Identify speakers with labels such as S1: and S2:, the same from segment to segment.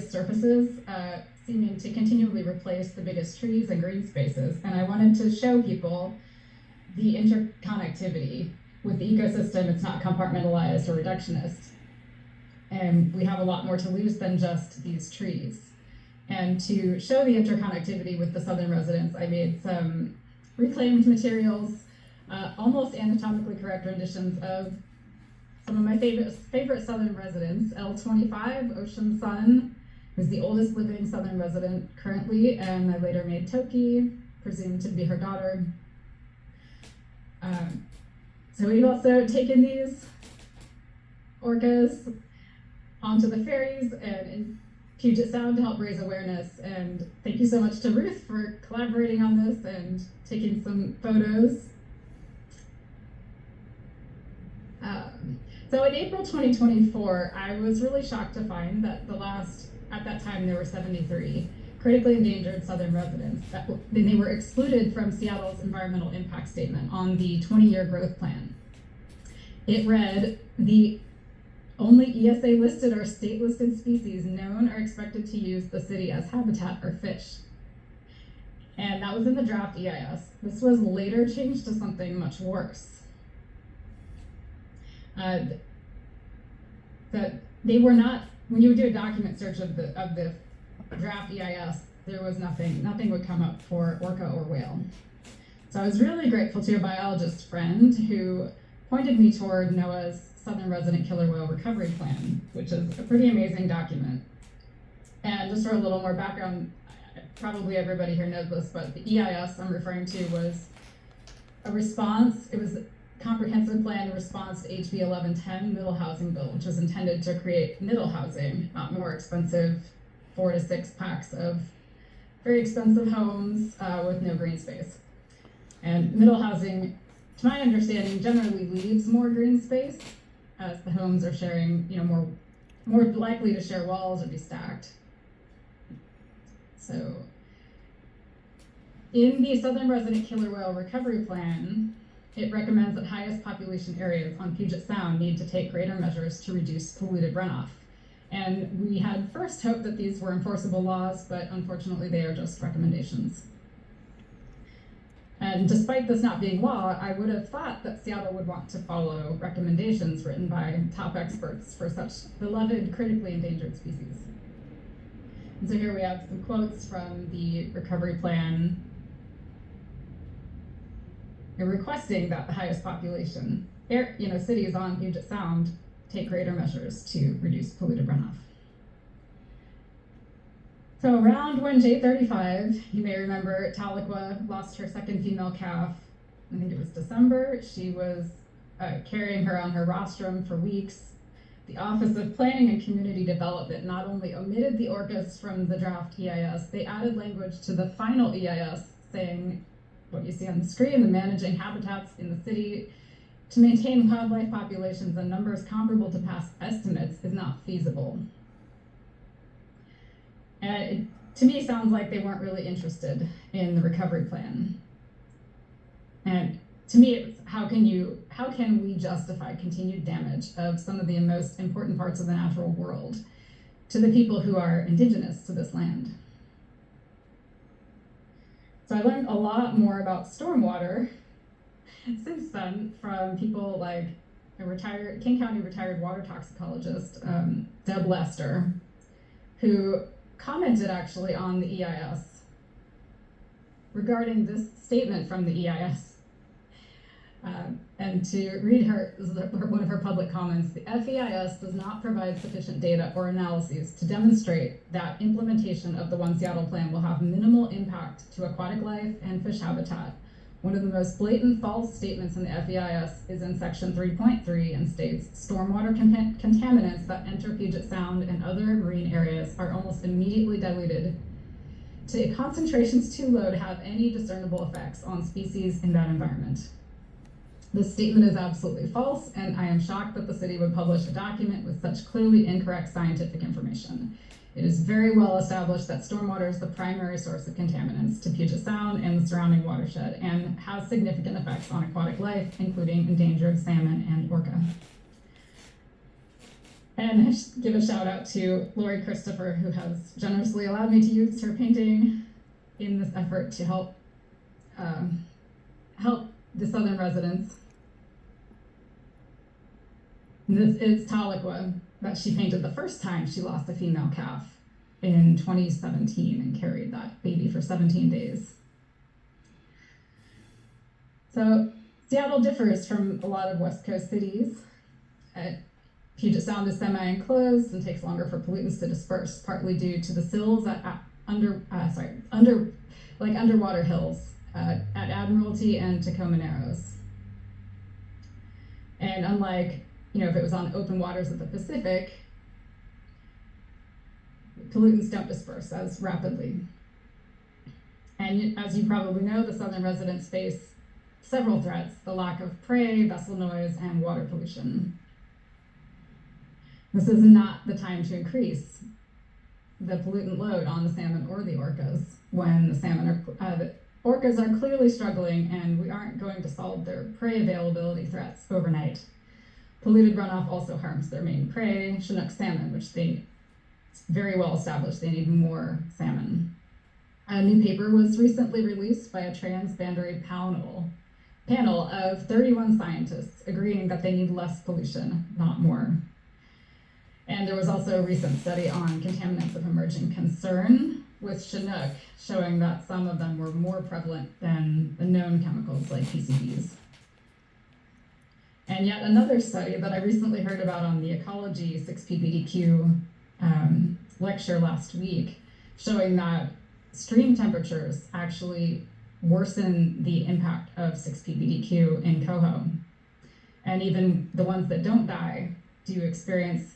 S1: surfaces seeming to continually replace the biggest trees and green spaces. And I wanted to show people the interconnectivity with the ecosystem. It's not compartmentalized or reductionist. And we have a lot more to lose than just these trees. And to show the interconnectivity with the southern residents, I made some reclaimed materials, almost anatomically correct renditions of some of my favorite southern residents. L25, Ocean Sun, who's the oldest living southern resident currently, and I later made Toki, presumed to be her daughter. So we've also taken these orcas onto the ferries and in Puget Sound to help raise awareness. And thank you so much to Ruth for collaborating on this and taking some photos. So in April 2024, I was really shocked to find that at that time there were 73 critically endangered southern residents that they were excluded from Seattle's environmental impact statement on the 20-year growth plan. It read, the only ESA listed or state listed species known are expected to use the city as habitat are fish. And that was in the draft EIS. This was later changed to something much worse. That they were not, when you would do a document search of the draft EIS, there was nothing would come up for orca or whale. So I was really grateful to a biologist friend who pointed me toward NOAA's Southern Resident Killer Whale Recovery Plan, which is a pretty amazing document. And just for a little more background, probably everybody here knows this, but the EIS I'm referring to was a response. It was a comprehensive plan in response to HB 1110 middle housing bill, which was intended to create middle housing, not more expensive 4 to 6 packs of very expensive homes with no green space. And middle housing, to my understanding, generally leaves more green space as the homes are sharing, more likely to share walls or be stacked. So in the Southern Resident Killer Whale Recovery Plan, it recommends that highest population areas on Puget Sound need to take greater measures to reduce polluted runoff. And we had first hoped that these were enforceable laws, but unfortunately they are just recommendations. And despite this not being law, I would have thought that Seattle would want to follow recommendations written by top experts for such beloved critically endangered species. And so here we have some quotes from the recovery plan requesting that the highest population cities on Puget Sound take greater measures to reduce polluted runoff. So around 1J35, you may remember Tahlequah lost her second female calf. I think it was December. She was carrying her on her rostrum for weeks. The Office of Planning and Community Development not only omitted the orcas from the draft EIS, they added language to the final EIS saying, what you see on the screen, the managing habitats in the city to maintain wildlife populations and numbers comparable to past estimates is not feasible. And it, to me, sounds like they weren't really interested in the recovery plan. And to me, it's how can we justify continued damage of some of the most important parts of the natural world to the people who are indigenous to this land? So I learned a lot more about stormwater since then from people like a King County retired water toxicologist, Deb Lester, who commented actually on the EIS regarding this statement from the EIS. And to read one of her public comments, the FEIS does not provide sufficient data or analyses to demonstrate that implementation of the One Seattle plan will have minimal impact to aquatic life and fish habitat. One of the most blatant false statements in the FEIS is in section 3.3 and states, stormwater contaminants that enter Puget Sound and other marine areas are almost immediately diluted to concentrations too low to have any discernible effects on species in that environment. This statement is absolutely false, and I am shocked that the city would publish a document with such clearly incorrect scientific information. It is very well established that stormwater is the primary source of contaminants to Puget Sound and the surrounding watershed, and has significant effects on aquatic life, including endangered salmon and orca. And I should give a shout out to Lori Christopher, who has generously allowed me to use her painting in this effort to help the southern residents. And this is Tahlequah that she painted the first time she lost a female calf in 2017 and carried that baby for 17 days. So Seattle differs from a lot of West Coast cities. Puget Sound is semi-enclosed and takes longer for pollutants to disperse, partly due to the sills underwater hills at Admiralty and Tacoma Narrows. And unlike, if it was on open waters of the Pacific, pollutants don't disperse as rapidly. And as you probably know, the southern residents face several threats: the lack of prey, vessel noise, and water pollution. This is not the time to increase the pollutant load on the salmon or the orcas when the orcas are clearly struggling, and we aren't going to solve their prey availability threats overnight. Polluted runoff also harms their main prey, Chinook salmon, which it's very well established they need more salmon. A new paper was recently released by a transboundary panel of 31 scientists agreeing that they need less pollution, not more. And there was also a recent study on contaminants of emerging concern with Chinook, showing that some of them were more prevalent than the known chemicals like PCBs. And yet another study that I recently heard about on the Ecology 6PBDQ lecture last week, showing that stream temperatures actually worsen the impact of 6PBDQ in coho. And even the ones that don't die do experience,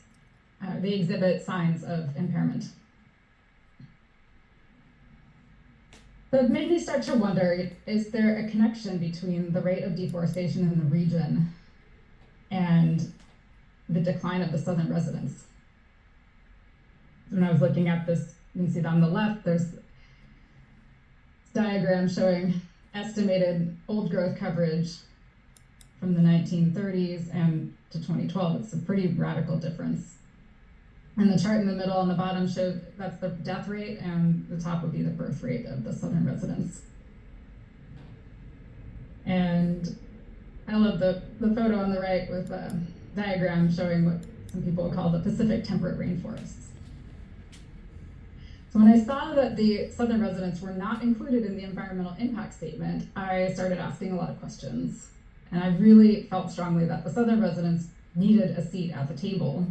S1: they exhibit signs of impairment. So it made me start to wonder, is there a connection between the rate of deforestation in the region and the decline of the southern residents? When I was looking at this, you can see that on the left, there's this diagram showing estimated old growth coverage from the 1930s and to 2012. It's a pretty radical difference. And the chart in the middle on the bottom shows that's the death rate, and the top would be the birth rate of the southern residents. And I love the photo on the right with a diagram showing what some people would call the Pacific temperate rainforests. So when I saw that the southern residents were not included in the environmental impact statement, I started asking a lot of questions. And I really felt strongly that the southern residents needed a seat at the table.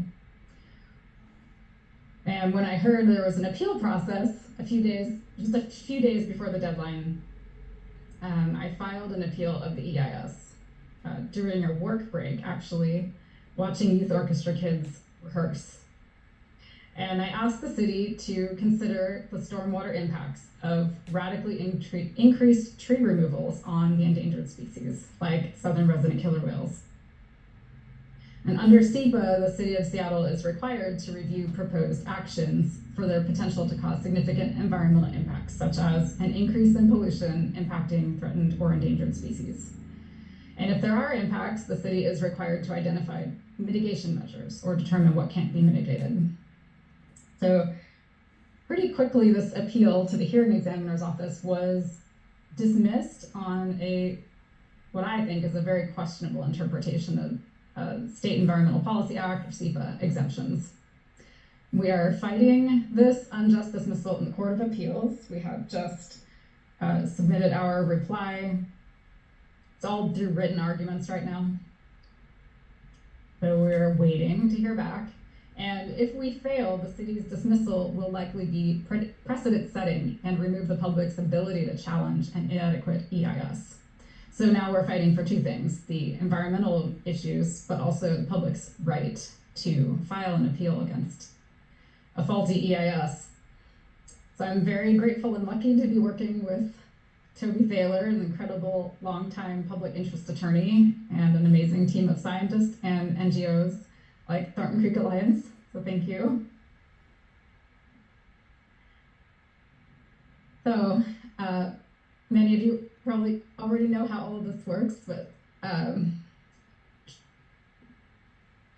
S1: And when I heard there was an appeal process just a few days before the deadline, I filed an appeal of the EIS during a work break, actually, watching youth orchestra kids rehearse. And I asked the city to consider the stormwater impacts of radically increased tree removals on the endangered species, like southern resident killer whales. And under SEPA, the city of Seattle is required to review proposed actions for their potential to cause significant environmental impacts, such as an increase in pollution impacting threatened or endangered species. And if there are impacts, the city is required to identify mitigation measures or determine what can't be mitigated. So pretty quickly, this appeal to the hearing examiner's office was dismissed on what I think is a very questionable interpretation of State Environmental Policy Act, or SEPA, exemptions. We are fighting this unjust dismissal in the Court of Appeals. We have just submitted our reply. It's all through written arguments right now. So we're waiting to hear back. And if we fail, the city's dismissal will likely be precedent setting and remove the public's ability to challenge an inadequate EIS. So now we're fighting for two things: the environmental issues, but also the public's right to file an appeal against a faulty EIS. So I'm very grateful and lucky to be working with Toby Thaler, an incredible longtime public interest attorney, and an amazing team of scientists and NGOs like Thornton Creek Alliance. So thank you. So many of you probably already know how all of this works, but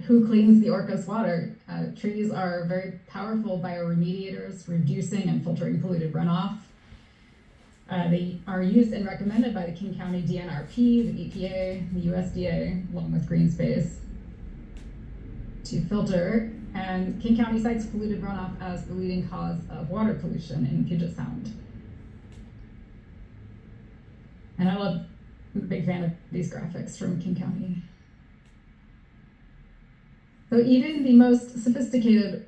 S1: who cleans the Orcas water? Trees are very powerful bioremediators, reducing and filtering polluted runoff. They are used and recommended by the King County DNRP, the EPA, the USDA, along with Green Space, to filter. And King County cites polluted runoff as the leading cause of water pollution in Puget Sound. And I'm a big fan of these graphics from King County. So even the most sophisticated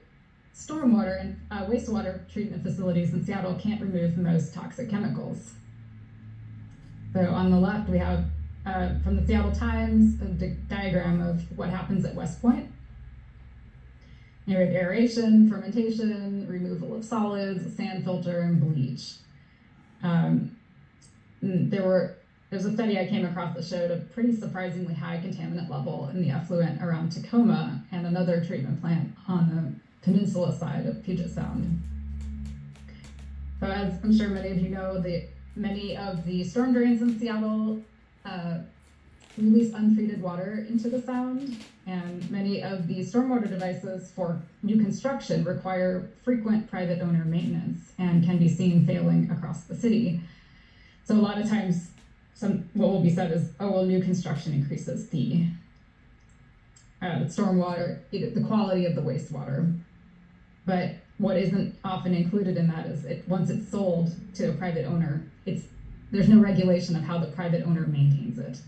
S1: stormwater and wastewater treatment facilities in Seattle can't remove the most toxic chemicals. So on the left, we have from the Seattle Times a diagram of what happens at West Point. You have aeration, fermentation, removal of solids, sand filter, and bleach. There's a study I came across that showed a pretty surprisingly high contaminant level in the effluent around Tacoma and another treatment plant on the peninsula side of Puget Sound. So as I'm sure many of you know, many of the storm drains in Seattle release untreated water into the sound, and many of the stormwater devices for new construction require frequent private owner maintenance and can be seen failing across the city. So a lot of times, what will be said is, oh, well, new construction increases the stormwater, the quality of the wastewater. But what isn't often included in that is once it's sold to a private owner, there's no regulation of how the private owner maintains it.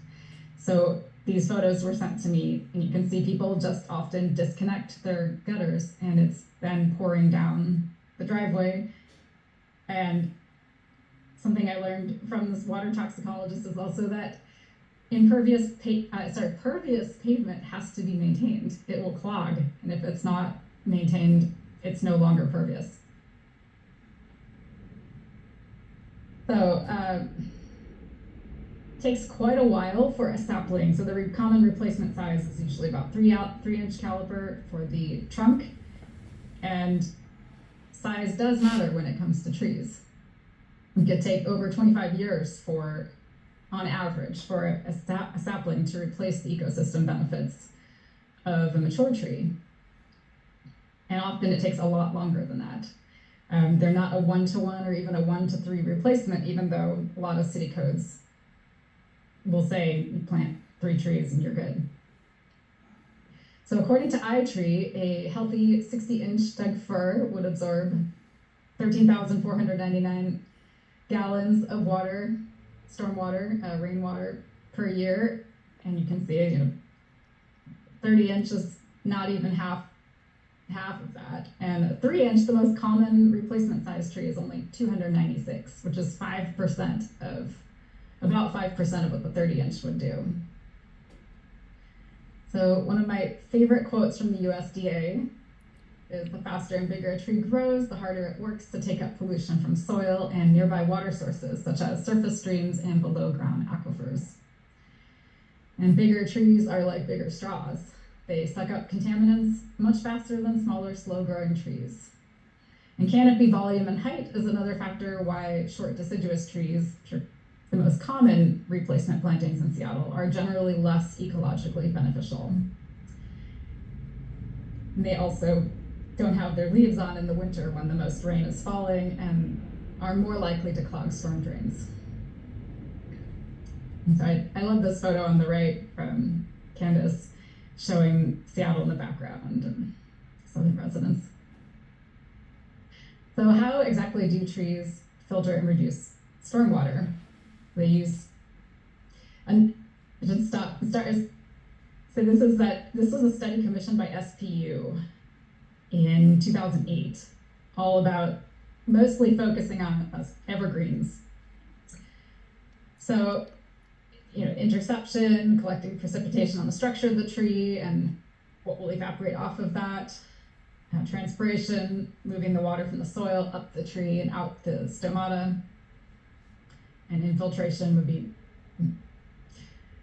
S1: So these photos were sent to me, and you can see people just often disconnect their gutters, and it's then pouring down the driveway. And something I learned from this water toxicologist is also that pervious pavement has to be maintained. It will clog, and if it's not maintained, it's no longer pervious. So takes quite a while for a sapling. So the common replacement size is usually about 3-inch caliber for the trunk, and size does matter when it comes to trees. It could take over 25 years on average, for a sapling to replace the ecosystem benefits of a mature tree. And often it takes a lot longer than that. They're not a 1-to-1 or even a 1-to-3 replacement, even though a lot of city codes will say you plant 3 trees and you're good. So according to iTree, a healthy 60-inch Doug fir would absorb 13,499 gallons of water, stormwater, rainwater per year. And you can see, 30 inches, not even half of that. And a 3-inch, the most common replacement size tree, is only 296, which is about 5% of what the 30-inch would do. So one of my favorite quotes from the USDA is, the faster and bigger a tree grows, the harder it works to take up pollution from soil and nearby water sources, such as surface streams and below ground aquifers. And bigger trees are like bigger straws. They suck up contaminants much faster than smaller, slow-growing trees. And canopy volume and height is another factor why short deciduous trees, the most common replacement plantings in Seattle, are generally less ecologically beneficial. And they also don't have their leaves on in the winter when the most rain is falling, and are more likely to clog storm drains. And so I love this photo on the right from Candace, showing Seattle in the background and southern residents. So how exactly do trees filter and reduce stormwater? They use, and just start. So this is a study commissioned by SPU in 2008, all about mostly focusing on evergreens. So, interception, collecting precipitation on the structure of the tree and what will evaporate off of that, transpiration, moving the water from the soil up the tree and out the stomata, and infiltration would be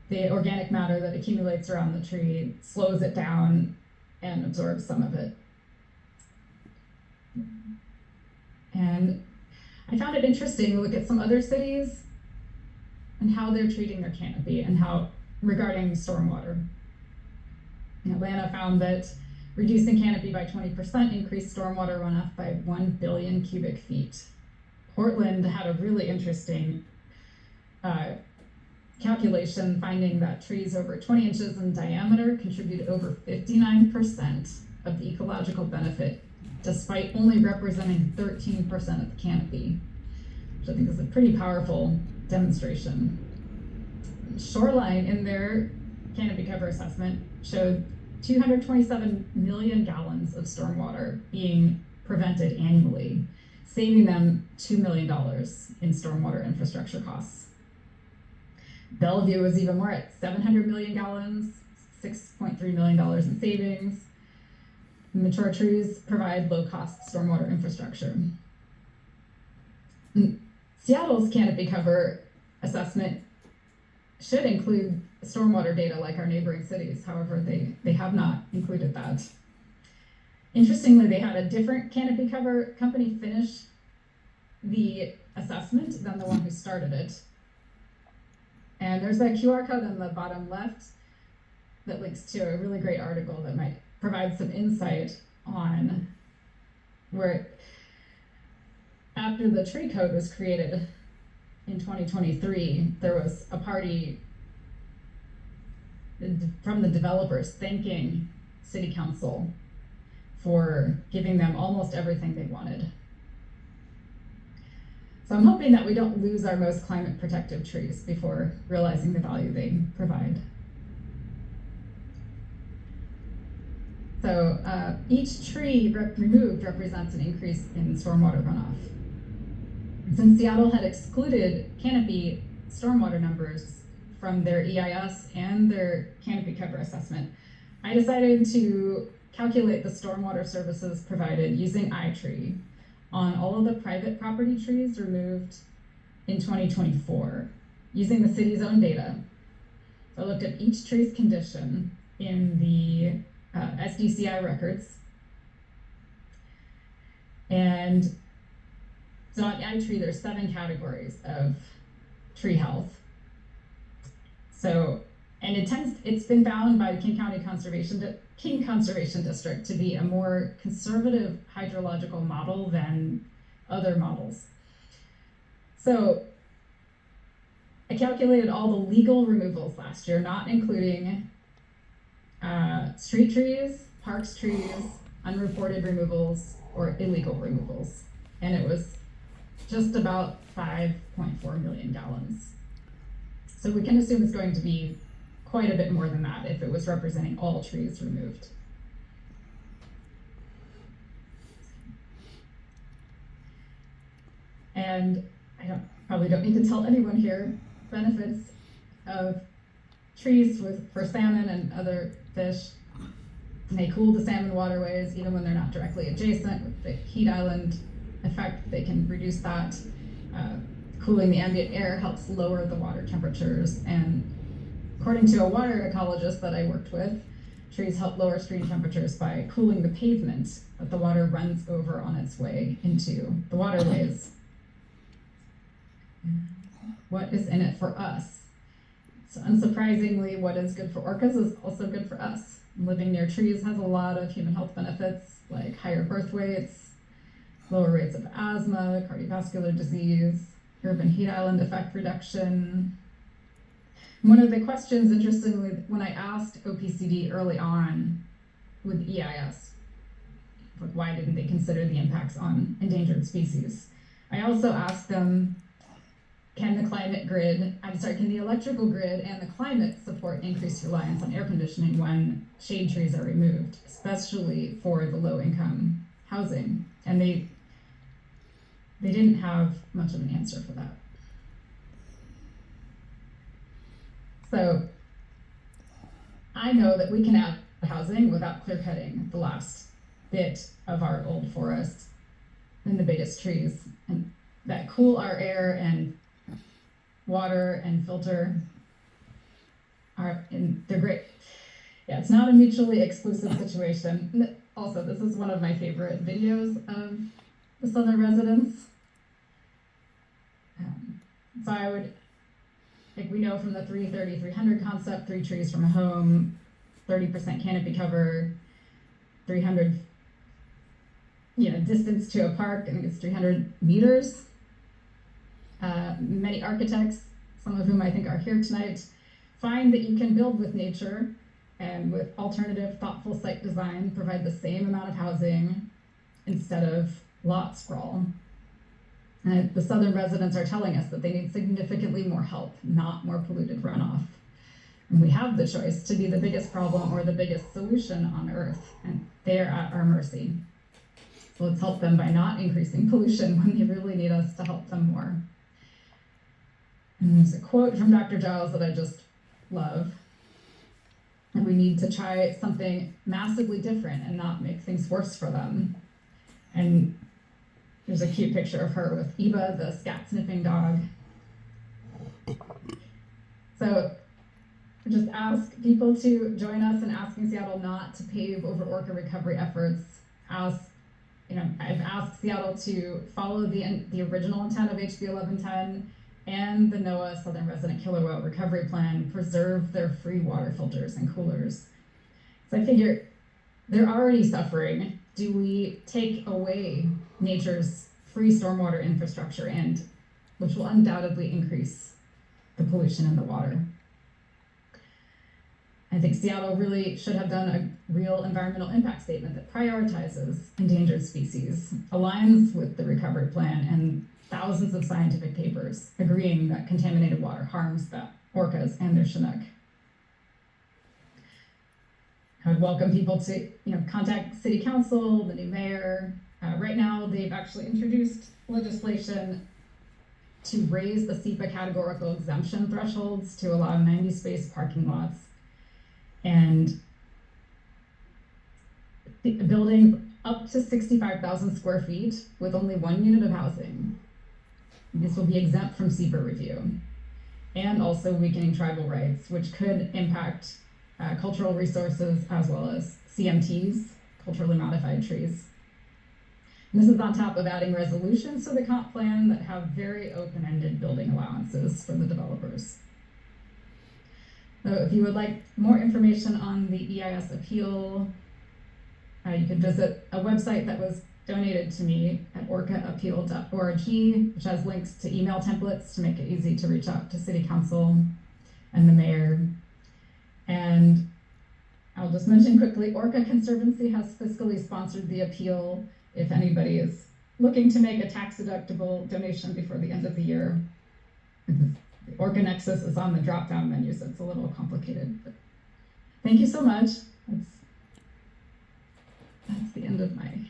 S1: the organic matter that accumulates around the tree, slows it down, and absorbs some of it. And I found it interesting to look at some other cities and how they're treating their canopy and how regarding stormwater. Atlanta found that reducing canopy by 20% increased stormwater runoff by 1 billion cubic feet. Portland had a really interesting calculation finding that trees over 20 inches in diameter contribute over 59% of the ecological benefit, despite only representing 13% of the canopy, which I think is a pretty powerful demonstration. Shoreline, in their canopy cover assessment, showed 227 million gallons of stormwater being prevented annually, saving them $2 million in stormwater infrastructure costs. Bellevue was even more at 700 million gallons, $6.3 million in savings. Mature trees provide low-cost stormwater infrastructure. Seattle's canopy cover assessment should include stormwater data like our neighboring cities. However, they have not included that. Interestingly, they had a different canopy cover company finish the assessment than the one who started it. And there's a QR code on the bottom left that links to a really great article that might provide some insight on where, after the tree code was created in 2023, there was a party from the developers thanking City Council for giving them almost everything they wanted. So I'm hoping that we don't lose our most climate protective trees before realizing the value they provide. So each tree removed represents an increase in stormwater runoff. Since Seattle had excluded canopy stormwater numbers from their EIS and their canopy cover assessment, I decided to calculate the stormwater services provided using iTree on all of the private property trees removed in 2024 using the city's own data. So I looked at each tree's condition in the SDCI records. And so on iTree, there's 7 categories of tree health. So, and it's been found by the King Conservation District to be a more conservative hydrological model than other models. So I calculated all the legal removals last year, not including street trees, parks trees, unreported removals, or illegal removals. And it was just about 5.4 million gallons. So we can assume it's going to be quite a bit more than that if it was representing all trees removed. And I probably don't need to tell anyone here benefits of trees for salmon and other fish. And they cool the salmon waterways even when they're not directly adjacent. With the heat island effect, they can reduce that. Cooling the ambient air helps lower the water temperatures, and according to a water ecologist that I worked with, trees help lower stream temperatures by cooling the pavement that the water runs over on its way into the waterways. What is in it for us? So unsurprisingly, what is good for orcas is also good for us. Living near trees has a lot of human health benefits, like higher birth weights, lower rates of asthma, cardiovascular disease, urban heat island effect reduction. One of the questions, interestingly, when I asked OPCD early on with EIS, like why didn't they consider the impacts on endangered species? I also asked them, can the electrical grid and the climate support increased reliance on air conditioning when shade trees are removed, especially for the low-income housing? And they didn't have much of an answer for that. So I know that we can add housing without clear cutting the last bit of our old forest and the biggest trees, and that cool our air and water and filter and they're great. Yeah, it's not a mutually exclusive situation. Also, this is one of my favorite videos of the Southern residents. So I would, like we know from the 330-300 concept, 3 trees from a home, 30% canopy cover, 300, distance to a park. I think it's 300 meters. Many architects, some of whom I think are here tonight, find that you can build with nature and with alternative, thoughtful site design, provide the same amount of housing instead of lot sprawl. And the southern residents are telling us that they need significantly more help, not more polluted runoff. And we have the choice to be the biggest problem or the biggest solution on Earth, and they are at our mercy. So let's help them by not increasing pollution when they really need us to help them more. And there's a quote from Dr. Giles that I just love. And we need to try something massively different and not make things worse for them. And there's a cute picture of her with Eva, the scat sniffing dog. So just ask people to join us in asking Seattle not to pave over Orca recovery efforts. I've asked Seattle to follow the original intent of HB 1110 and the NOAA Southern Resident Killer Whale Recovery Plan, preserve their free water filters and coolers. So I figure they're already suffering. Do we take away nature's free stormwater infrastructure, and which will undoubtedly increase the pollution in the water? I think Seattle really should have done a real environmental impact statement that prioritizes endangered species, aligns with the recovery plan and thousands of scientific papers agreeing that contaminated water harms the orcas and their Chinook. I would welcome people to contact City Council, the new mayor. Right now, they've actually introduced legislation to raise the SEPA categorical exemption thresholds to allow 90 space parking lots and building up to 65,000 square feet with only 1 unit of housing. This will be exempt from SEPA review, and also weakening tribal rights, which could impact cultural resources as well as CMTs, culturally modified trees. And this is on top of adding resolutions to the comp plan that have very open-ended building allowances for the developers. So if you would like more information on the EIS appeal, you can visit a website that was donated to me at orcaappeal.org, which has links to email templates to make it easy to reach out to City Council and the mayor. And I'll just mention quickly, Orca Conservancy has fiscally sponsored the appeal if anybody is looking to make a tax-deductible donation before the end of the year. The Orca Nexus is on the drop-down menu, so it's a little complicated. But thank you so much. That's the end of my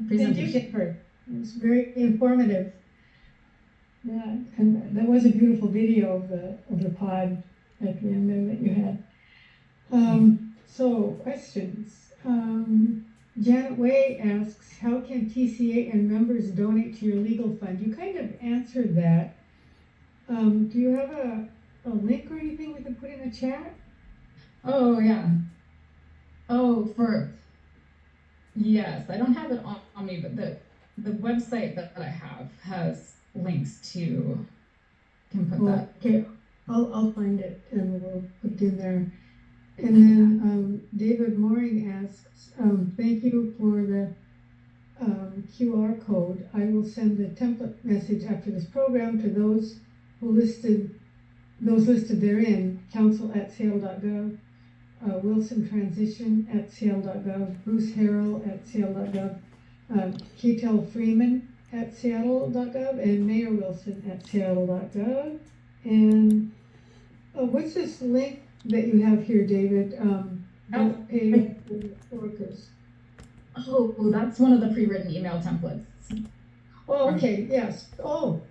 S1: presentation.
S2: Thank you, Jennifer. It was very informative. Yeah, and that was a beautiful video of the pod at the end there that you had. So questions. Janet Way asks, how can TCA and members donate to your legal fund? You kind of answered that. Do you have a link or anything we can put in the chat?
S1: Oh, yeah. Yes, I don't have it on me, but the website that I have has links to, can put that.
S2: Okay, I'll find it and we'll put it in there. And then David Moehring asks, thank you for the QR code. I will send the template message after this program to those listed therein, council@seattle.gov, Wilson Transition @seattle.gov, Bruce Harrell @seattle.gov, Ketel Freeman @seattle.gov, and Mayor Wilson @seattle.gov. And what's this link that you have here, David? Don't pay Orcas.
S1: Oh, that's one of the pre-written email templates.
S2: Oh, okay, yes. Oh,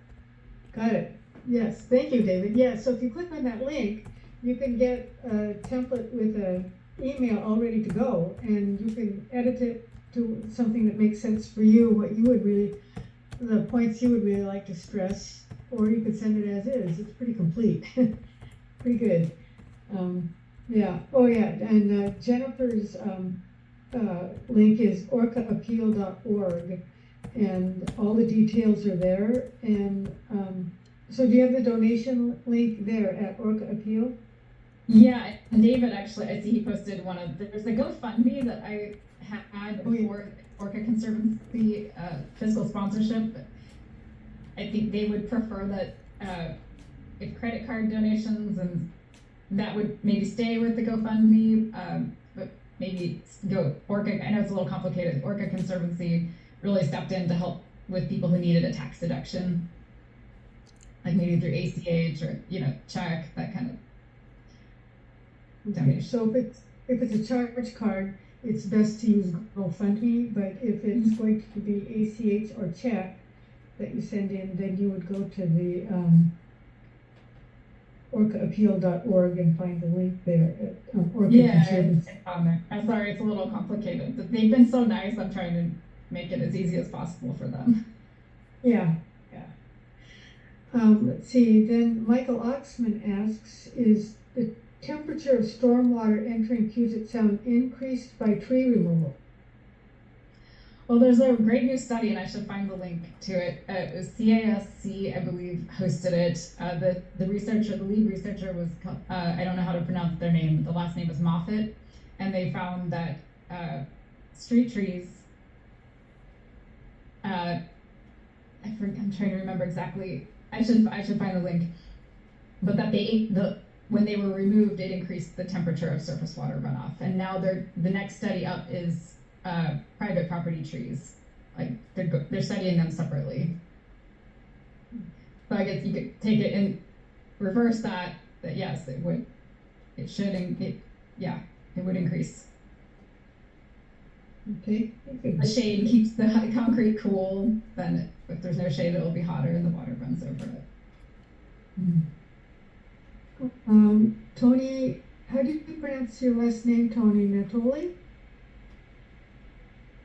S2: got it. Yes, thank you, David. Yes, so if you click on that link, you can get a template with an email all ready to go, and you can edit it to something that makes sense for you, what you would really, the points you would really like to stress, or you could send it as is. It's pretty complete. Pretty good. Yeah. Oh, yeah. And Jennifer's link is orcaappeal.org, and all the details are there. And so do you have the donation link there at Orca Appeal?
S1: Yeah, and David actually, I see he posted there's a GoFundMe that I had for Orca Conservancy fiscal sponsorship. I think they would prefer that if credit card donations, and that would maybe stay with the GoFundMe, but maybe go Orca. I know it's a little complicated. Orca Conservancy really stepped in to help with people who needed a tax deduction, like maybe through ACH or check, that kind of.
S2: Okay, so if it's a charge card, it's best to use GoFundMe, but if it's going to be ACH or check that you send in, then you would go to the orcaappeal.org and find the link there at Orca Conservancy.
S1: I'm sorry, it's a little complicated, but they've been so nice. I'm trying to make it as easy as possible for them.
S2: Yeah. Let's see, then Michael Oxman asks, is the temperature of stormwater entering Puget Sound increased by tree removal?
S1: Well, there's a great new study, and I should find the link to it. It was CASC, I believe, hosted it. The researcher, the lead researcher was, I don't know how to pronounce their name, the last name is Moffat, and they found that street trees, I'm trying to remember exactly, I should find the link, but that when they were removed, it increased the temperature of surface water runoff. And now the next study up is private property trees. Like they're studying them separately. So I guess you could take it and reverse that yes, it would increase.
S2: Okay.
S1: The shade keeps the concrete cool. Then if there's no shade, it'll be hotter and the water runs over it.
S2: Toni, how do you pronounce your last name, Toni? Natoli?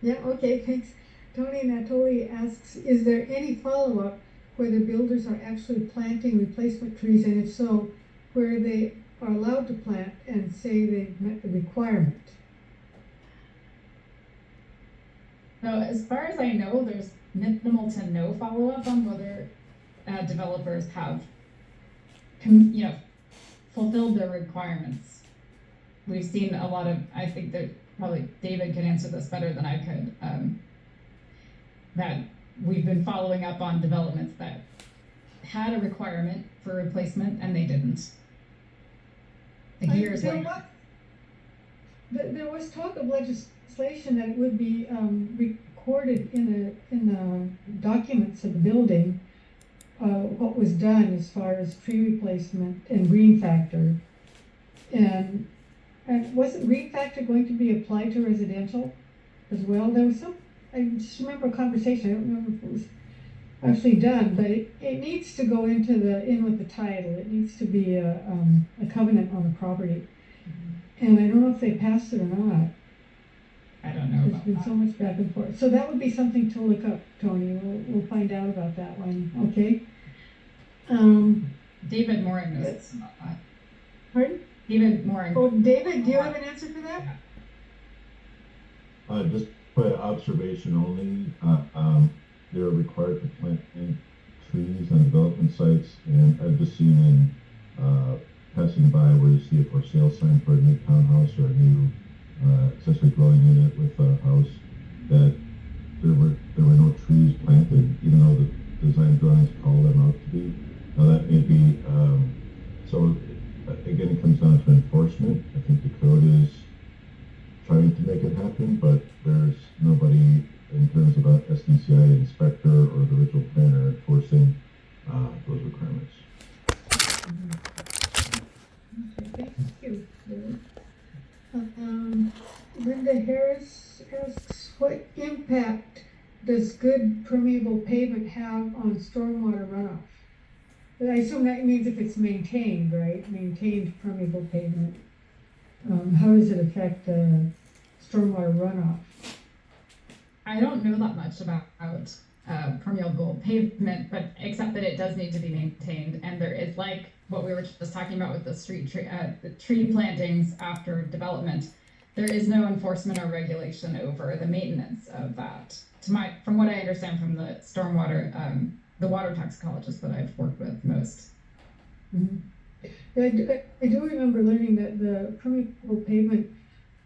S2: Yeah, okay, thanks. Toni Natoli asks, is there any follow-up where the builders are actually planting replacement trees, and if so, where they are allowed to plant and say they've met the requirement?
S1: So as far as I know, there's minimal to no follow-up on whether developers have fulfilled their requirements. We've seen a lot of, I think that probably David could answer this better than I could, that we've been following up on developments that had a requirement for replacement and they didn't. Years later.
S2: There was talk of legislation that would be recorded in the documents of the building, what was done as far as tree replacement and green factor, and wasn't green factor going to be applied to residential as well? There was I just remember a conversation. I don't remember if it was actually done, but it needs to go in with the title. It needs to be a covenant on the property. And I don't know if they passed it or not.
S1: I don't know.
S2: There's been so much back and forth. So that would be something to look up, Toni. We'll find out about that one. Okay.
S1: David Moehring knows about that.
S2: Pardon?
S1: David Moehring.
S2: Oh, David, do you have an answer for that?
S3: Just by observation only, they're required to plant trees on development sites, and I've just seen in passing by where you see a for sale sign for a new townhouse or a new accessory dwelling unit with a house, that there were no trees planted, even though the design drawings call them out to be. Now that may be so. Again, it comes down to enforcement. I think the code is trying to make it happen, but there's nobody in terms of a SDCI inspector or the original planner enforcing those requirements.
S2: Okay, thank you. Linda Harris asks, what impact does good permeable pavement have on stormwater runoff? I assume that means if it's maintained, right? Maintained permeable pavement. How does it affect stormwater runoff?
S1: I don't know that much about permeable pavement, but except that it does need to be maintained, and there is, like what we were just talking about with the tree plantings after development, there is no enforcement or regulation over the maintenance of that. From what I understand from the stormwater, the water toxicologists that I've worked with most.
S2: Mm-hmm. I do remember learning that the permeable pavement,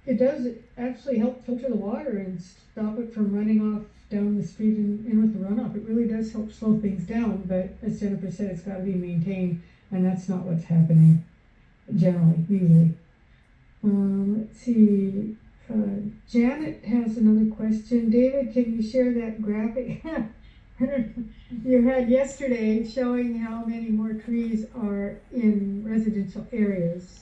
S2: it does actually help filter the water and stop it from running off down the street and in with the runoff. It really does help slow things down, but as Jennifer said, it's gotta be maintained, and that's not what's happening generally, usually. Let's see, Janet has another question. David, can you share that graphic you had yesterday showing how many more trees are in residential areas?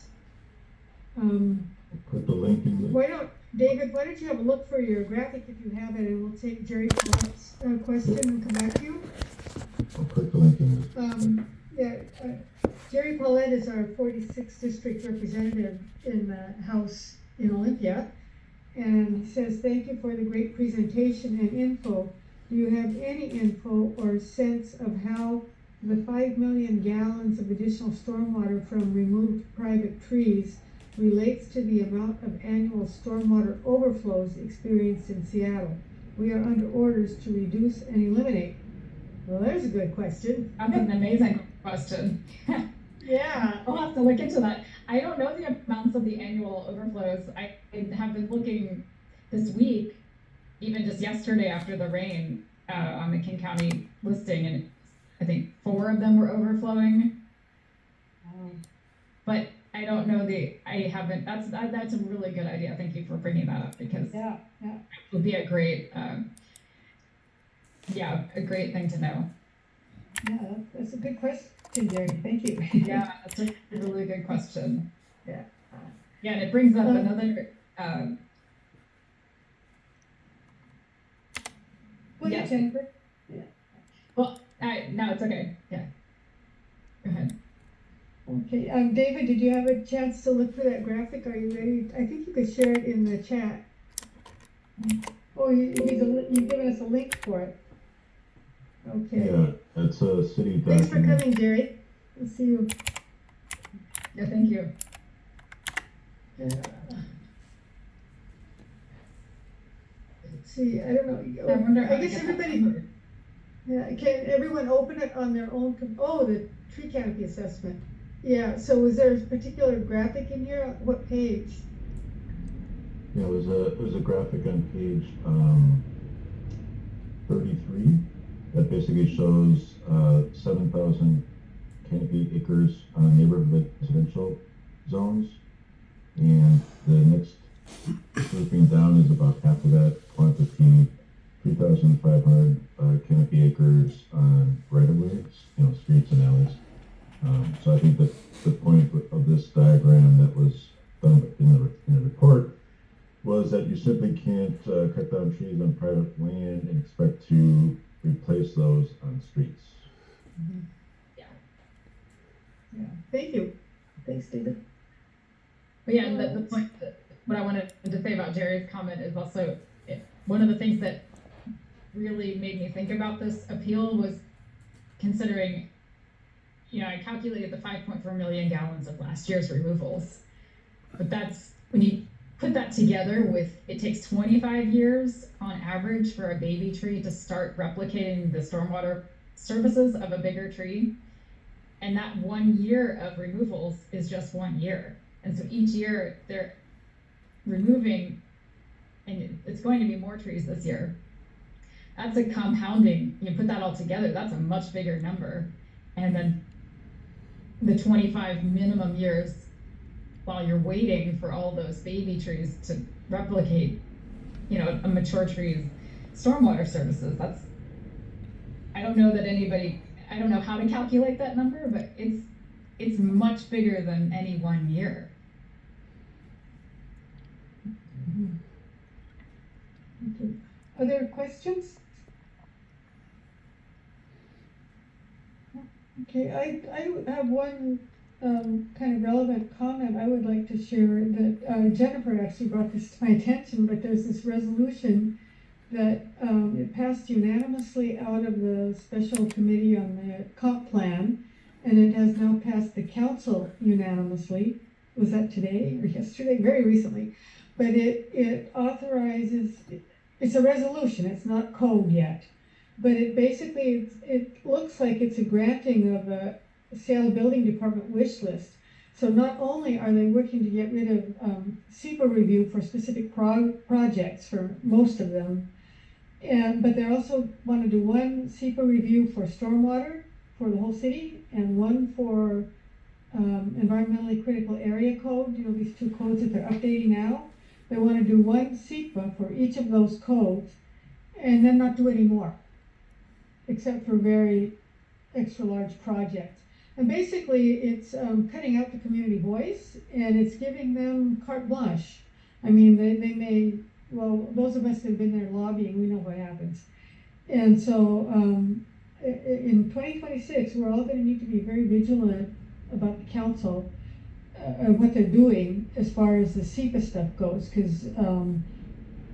S3: Put the link in the.
S2: David, why don't you have a look for your graphic if you have it, and we'll take Jerry Paulette's question and come back to you.
S3: I'll put the link in the.
S2: Jerry Paulette is our 46th district representative in the House in Olympia, and he says, thank you for the great presentation and info. Do you have any info or sense of how the 5 million gallons of additional stormwater from removed private trees relates to the amount of annual stormwater overflows experienced in Seattle? We are under orders to reduce and eliminate. Well, there's a good question.
S1: That's an amazing question.
S2: Yeah.
S1: I'll have to look into that. I don't know the amounts of the annual overflows. I have been looking this week, even just yesterday after the rain, on the King County listing, and I think 4 of them were overflowing. But I don't know I haven't, that's a really good idea. Thank you for bringing that up, because
S2: Yeah.
S1: it would be a great, a great thing to know.
S2: Yeah, that's a good question, Jerry. Thank you.
S1: Yeah, that's a really good question. Yeah. Yeah, and it brings up another,
S2: Well,
S1: yes.
S2: Jennifer.
S1: Well, no, it's okay. Yeah. Go ahead.
S2: Okay, David, did you have a chance to look for that graphic? Are you ready? I think you could share it in the chat. Oh, you've given us a link for it. Okay.
S3: Yeah, it's a city document.
S2: Thanks for coming, Jerry. We'll see you.
S1: Yeah, thank you.
S2: Let's see, I don't know.
S1: I wonder how
S2: I
S1: to
S2: guess
S1: get that
S2: everybody,
S1: number.
S2: yeah, can everyone open it on their own? The tree canopy assessment. Yeah, so was there a particular graphic in here? What page?
S3: Yeah, it was a graphic on page 33 that basically shows 7,000 canopy acres on neighborhood residential zones, and the next grouping down is about half of that quantity, 3,500 canopy acres on right-of-ways, streets and alleys. So I think that the point of this diagram that was done in the report was that you simply can't cut down trees on private land and expect to replace those on streets.
S2: Mm-hmm. Yeah. Thank you. Thanks, David.
S1: But yeah, the point what I wanted to say about Jerry's comment is also one of the things that really made me think about this appeal was considering, I calculated the 5.4 million gallons of last year's removals, but that's when you put that together with, it takes 25 years on average for a baby tree to start replicating the stormwater services of a bigger tree. And that 1 year of removals is just 1 year. And so each year they're removing, and it's going to be more trees this year. That's a compounding, you put that all together, that's a much bigger number. And then the 25 minimum years while you're waiting for all those baby trees to replicate, a mature tree's stormwater services. I don't know how to calculate that number, but it's much bigger than any 1 year.
S2: Okay. Other questions? Okay, I have one kind of relevant comment I would like to share that Jennifer actually brought this to my attention, but there's this resolution that it passed unanimously out of the special committee on the comp plan, and it has now passed the council unanimously. Was that today or yesterday? Very recently. But it authorizes, it's a resolution, it's not code yet, but it basically, it looks like it's a granting of a Seattle Building Department wish list. So not only are they working to get rid of SEPA review for specific projects for most of them, but they also want to do one SEPA review for stormwater for the whole city and one for environmentally critical area code, these two codes that they're updating now. They want to do one SEPA for each of those codes and then not do any more, except for very extra large projects. And basically it's cutting out the community voice, and it's giving them carte blanche. I mean, they may, well, those of us that have been there lobbying, we know what happens. And so in 2026, we're all going to need to be very vigilant about the council, what they're doing as far as the SEPA stuff goes, because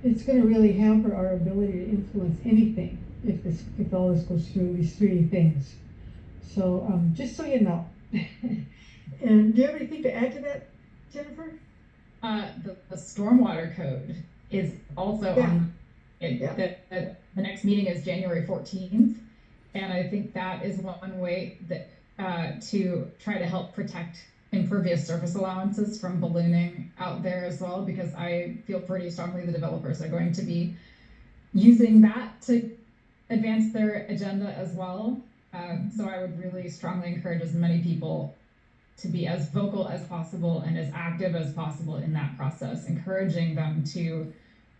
S2: it's going to really hamper our ability to influence anything if all this goes through, these three things. So just so you know. And do you have anything to add to that, Jennifer?
S1: The stormwater code is also on. The next meeting is January 14th, and I think that is one way that to try to help protect impervious surface allowances from ballooning out there as well, because I feel pretty strongly the developers are going to be using that to advance their agenda as well. So I would really strongly encourage as many people to be as vocal as possible and as active as possible in that process, encouraging them to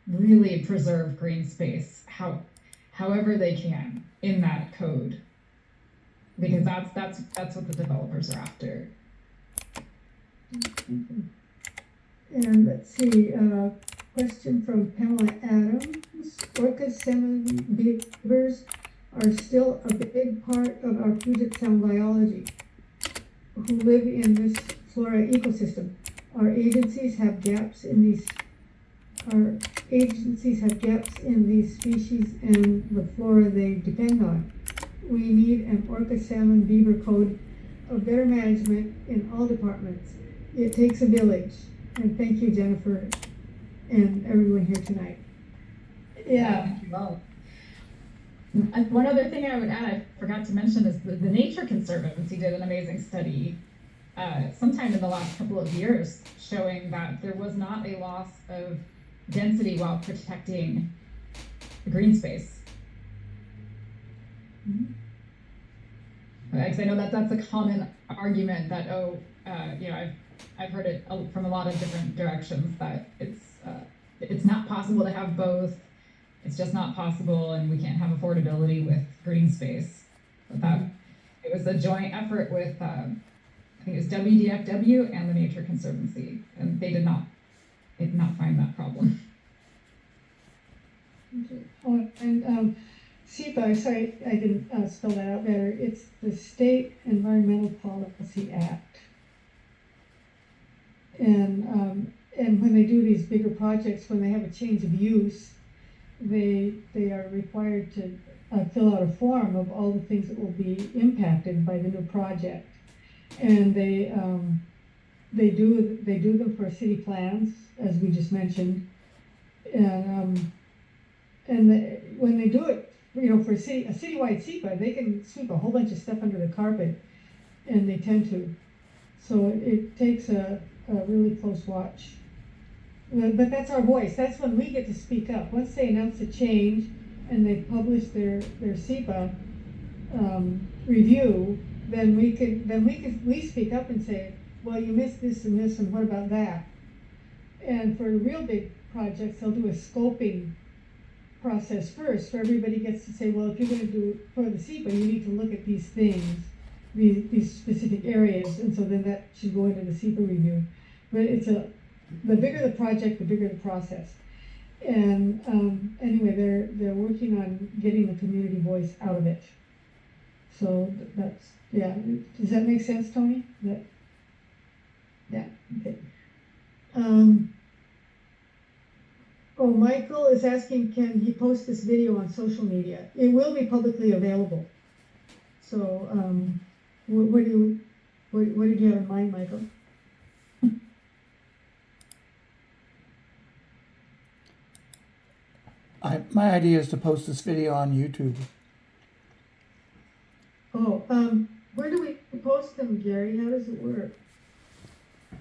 S1: really preserve green space however they can in that code, because that's what the developers are after.
S2: And let's see, question from Pamela Adams. Orcas, salmon, beavers are still a big part of our Puget Sound biology, who live in this flora ecosystem. Our agencies have gaps in these species and the flora they depend on. We need an Orca salmon beaver code of better management in all departments. It takes a village. And thank you, Jennifer, and everyone here tonight. Yeah.
S1: Thank you both. One other thing I would add, I forgot to mention, is the Nature Conservancy did an amazing study sometime in the last couple of years showing that there was not a loss of density while protecting the green space. Because I know that that's a common argument that, I've heard it from a lot of different directions, that it's not possible to have both. It's just not possible, and we can't have affordability with green space. But that it was a joint effort with I think it was WDFW and the Nature Conservancy, and they did not find that problem.
S2: Oh, and SEPA, sorry, I didn't spell that out better. It's the State Environmental Policy Act. And when they do these bigger projects, when they have a change of use, they are required to fill out a form of all the things that will be impacted by the new project. And they do them for city plans, as we just mentioned. And when they do it, for a citywide SEPA, they can sweep a whole bunch of stuff under the carpet, and they tend to. So it takes a really close watch. But that's our voice. That's when we get to speak up. Once they announce a change and they publish their SEPA review, then we speak up and say, well, you missed this and this, and what about that? And for real big projects, they'll do a scoping process first, where everybody gets to say, well, if you're going to do it for the SEPA, you need to look at these things, these specific areas, and so then that should go into the SEPA review. But the bigger the project, the bigger the process. And anyway, they're working on getting the community voice out of it. So that's, yeah. Does that make sense, Toni? Yeah. Okay. Michael is asking, can he post this video on social media? It will be publicly available. So, what did you have in mind, Michael?
S4: My idea is to post this video on YouTube.
S2: Oh, Where do we post them, Gary? How does it work?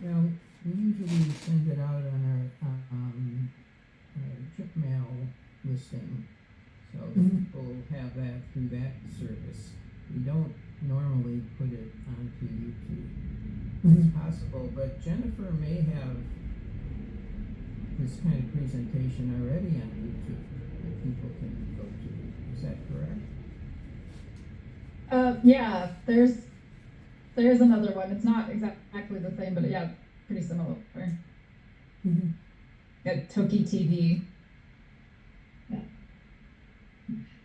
S4: Now, we usually send it out on our chip mail listing, so that people have that through that service. We don't normally put it onto YouTube. It's possible, but Jennifer may have this kind of presentation already on YouTube that people can go to. Is that correct?
S1: Yeah, there's another one. It's not exactly the same, but yeah, pretty similar. At Toki TV.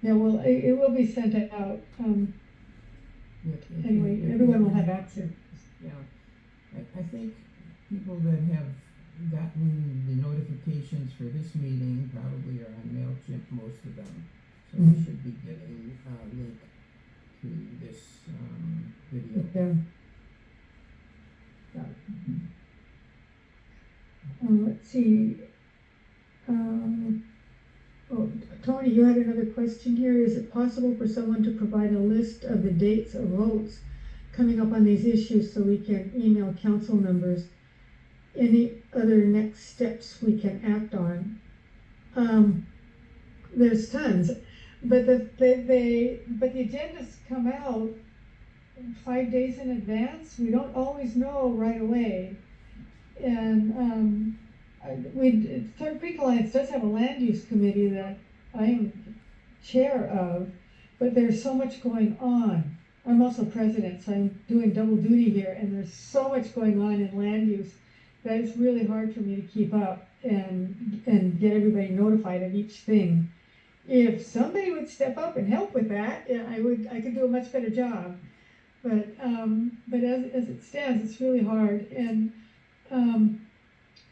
S2: Yeah, well, it will be sent out. Anyway, everyone will have access.
S4: Yeah, I think people that have gotten the notifications for this meeting probably are on MailChimp, most of them. So we should be getting a link to this video.
S2: Yeah. Let's see. Oh, Toni, you had another question here. Is it possible for someone to provide a list of the dates of votes coming up on these issues so we can email council members any other next steps we can act on? There's tons, but the agendas come out 5 days in advance. We don't always know right away, and Third Creek Alliance does have a land use committee that I am chair of, but there's so much going on. I'm also president, so I'm doing double duty here, and there's so much going on in land use that it's really hard for me to keep up and get everybody notified of each thing. If somebody would step up and help with that, I could do a much better job. But as it stands, it's really hard, and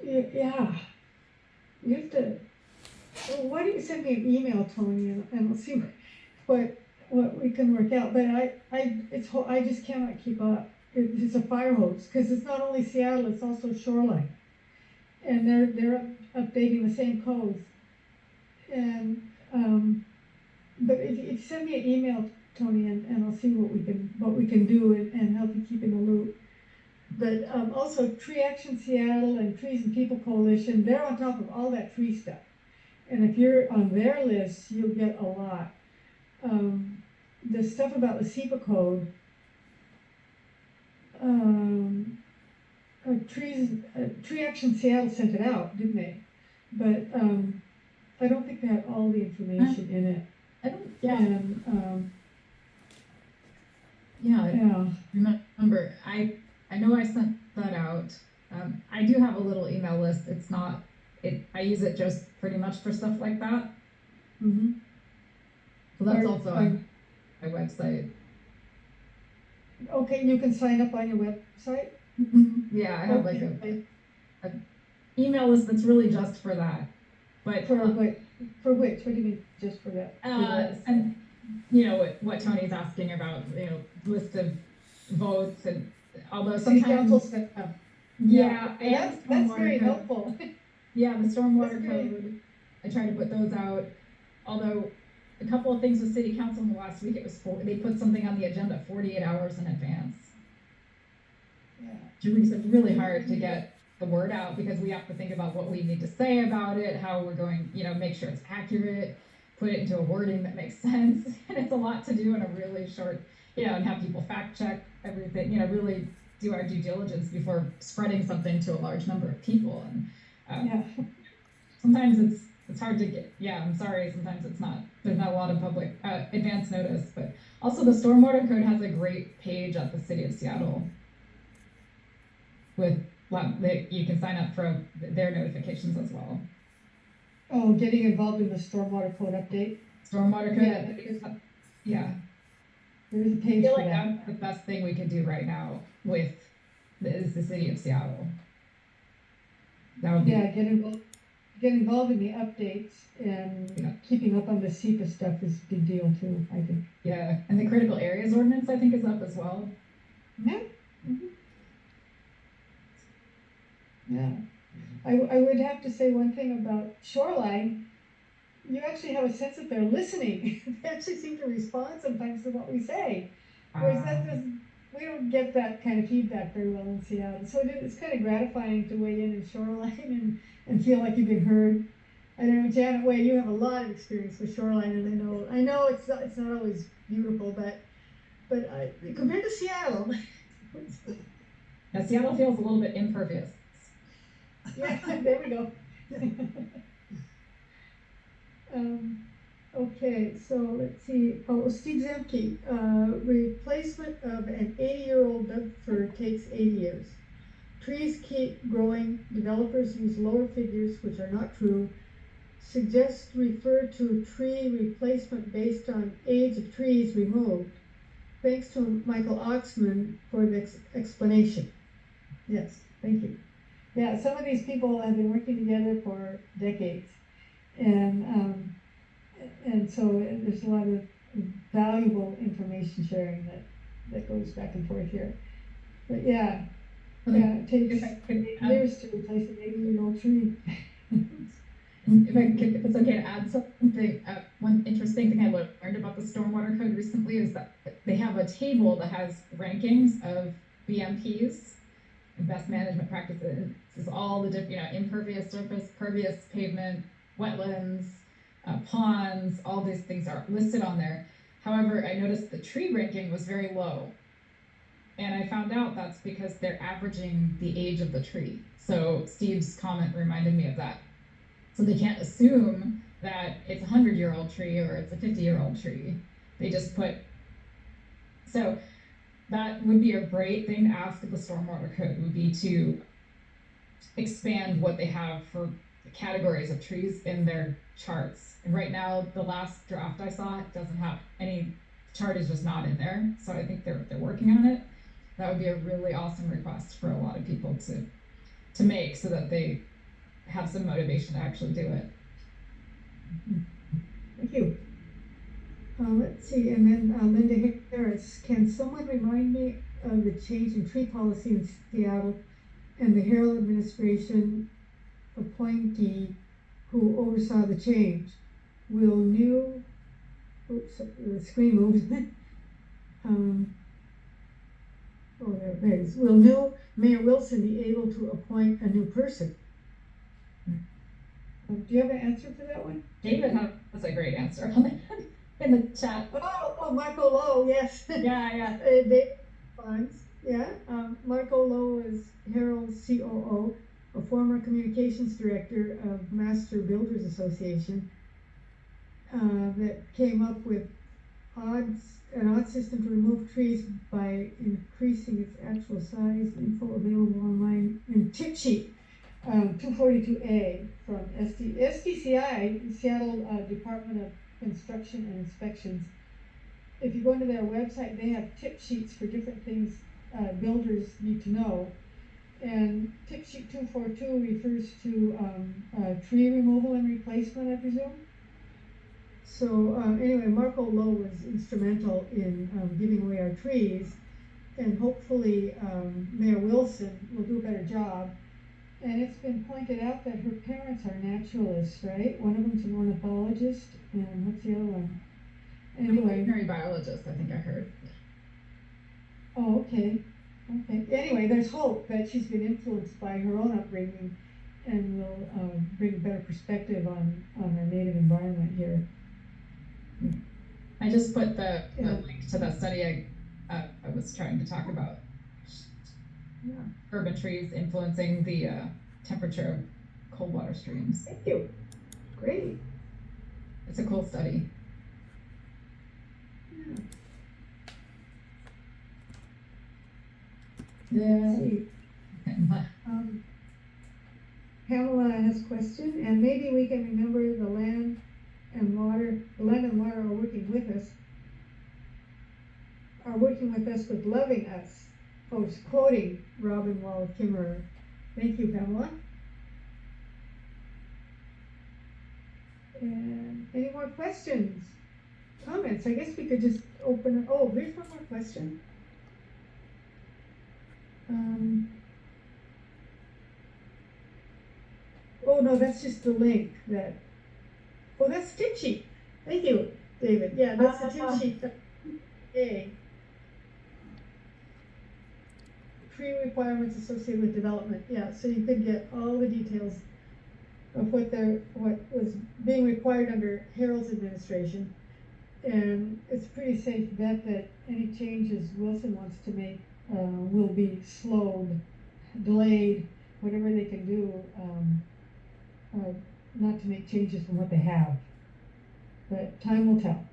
S2: yeah, you have to. Well, why don't you send me an email, Toni, and we'll see what we can work out. But I just cannot keep up. It's a fire hose because it's not only Seattle, it's also shoreline, and they're updating the same codes. And but if you send me an email, Toni, and I'll see what we can do and help you keep in the loop. But also Tree Action Seattle and Trees and People Coalition, they're on top of all that tree stuff. And if you're on their list, you'll get a lot. The stuff about the SEPA code, Tree Action Seattle sent it out, didn't they? But I don't think they had all the information in it.
S1: I don't. Yeah.
S2: And
S1: yeah. Remember, I know I sent that out. I do have a little email list. It's not. I use it just pretty much for stuff like that. So that's also on my website.
S2: Okay, you can sign up on your website?
S1: Yeah, I have like a email list that's really just for that. But
S2: for what? For which? What do you mean just for that?
S1: And you know what Toni's asking about, list of votes, and although sometimes
S2: council stuff.
S1: Yeah,
S2: that's very helpful.
S1: Yeah, the stormwater code. I try to put those out. Although a couple of things with city council in the last week, they put something on the agenda 48 hours in advance.
S2: Yeah.
S1: Which is really hard to get the word out because we have to think about what we need to say about it, how we're going, make sure it's accurate, put it into a wording that makes sense. And it's a lot to do in a really short, and have people fact check everything, really do our due diligence before spreading something to a large number of people. And sometimes it's hard to get. Yeah, I'm sorry. Sometimes there's not a lot of public advance notice, but also the stormwater code has a great page at the City of Seattle with that you can sign up for their notifications as well.
S2: Oh, getting involved in the stormwater code update.
S1: Stormwater code. Yeah.
S2: There is a page
S1: I feel
S2: for
S1: like
S2: that.
S1: that's the best thing we could do right now is the City of Seattle. That would be
S2: Get involved in the updates and keeping up on the SEPA stuff is a big deal too, I think.
S1: Yeah, and the critical areas ordinance I think is up as well.
S2: Yeah. Yeah. I would have to say one thing about shoreline. You actually have a sense that they're listening. They actually seem to respond sometimes to what we say. Whereas we don't get that kind of feedback very well in Seattle. So it's kind of gratifying to weigh in shoreline and feel like you've been heard. I know, Janet Way, you have a lot of experience with shoreline, and I know it's not always beautiful, but compared to Seattle,
S1: Now, Seattle feels a little bit impervious.
S2: yeah, there we go. Okay, so let's see. Oh, Steve Zemke, replacement of an 80-year-old Doug fir takes 80 years. Trees keep growing. Developers use lower figures, which are not true. Suggest refer to tree replacement based on age of trees removed. Thanks to Michael Oxman for the explanation. Yes, thank you. Yeah, some of these people have been working together for decades, and so there's a lot of valuable information sharing that goes back and forth here. But yeah, it takes 8 years to replace an 80-year-old tree.
S1: If it's okay to add something, one interesting thing I learned about the stormwater code recently is that they have a table that has rankings of BMPs, best management practices. This is all the different, impervious surface, pervious pavement, wetlands, ponds, all these things are listed on there. However, I noticed the tree ranking was very low. And I found out that's because they're averaging the age of the tree. So Steve's comment reminded me of that. So they can't assume that it's a 100-year-old tree or it's a 50-year-old tree. They just put, so that would be a great thing to ask of the stormwater code, would be to expand what they have for categories of trees in their charts. And right now, the last draft I saw doesn't have any, chart is just not in there. So I think they're working on it. That would be a really awesome request for a lot of people to make, so that they have some motivation to actually do it.
S2: Thank you. Let's see, and then Linda Harris, can someone remind me of the change in tree policy in Seattle and the Herald administration appointee who oversaw the change? Will new, oops, the screen moved. There it is. Will new Mayor Wilson be able to appoint a new person? Do you have an answer for that one?
S1: David has a great answer on that in the chat.
S2: Oh, Marco Lowe, yes.
S1: Yeah.
S2: David Bonds, yeah. Marco Lowe is Herald's COO, a former communications director of Master Builders Association, that came up with an odd system to remove trees by increasing its actual size. Info available online in tip sheet 242A from SDCI, Seattle Department of Construction and Inspections. If you go into their website, they have tip sheets for different things builders need to know. And tip sheet 242 refers to tree removal and replacement, I presume. So anyway, Marco Lowe was instrumental in giving away our trees, and hopefully Mayor Wilson will do a better job. And it's been pointed out that her parents are naturalists, right? One of them's an ornithologist, and what's the other one? Anyway,
S1: Veterinary biologist, I think I heard.
S2: Oh, okay. Anyway, there's hope that she's been influenced by her own upbringing and will bring a better perspective on our native environment here.
S1: I just put the link to the study I was trying to talk about. Yeah. Urban trees influencing the temperature of cold water streams.
S2: Thank you. Great.
S1: It's a cool study.
S2: Yeah. Pamela has a question, and maybe we can remember the land and water are working with us with loving us. Oh, it's quoting Robin Wall Kimmerer. Thank you, Pamela. And any more questions? Comments? I guess we could just open it. Oh, here's one more question. Oh no, that's just the link that. Oh, that's tip sheet. Thank you, David. Yeah, that's the tip sheet. Okay. requirements associated with development, yeah, so you could get all the details of what was being required under Harold's administration. And it's a pretty safe bet that any changes Wilson wants to make, will be slowed, delayed, whatever they can do, not to make changes from what they have. But time will tell.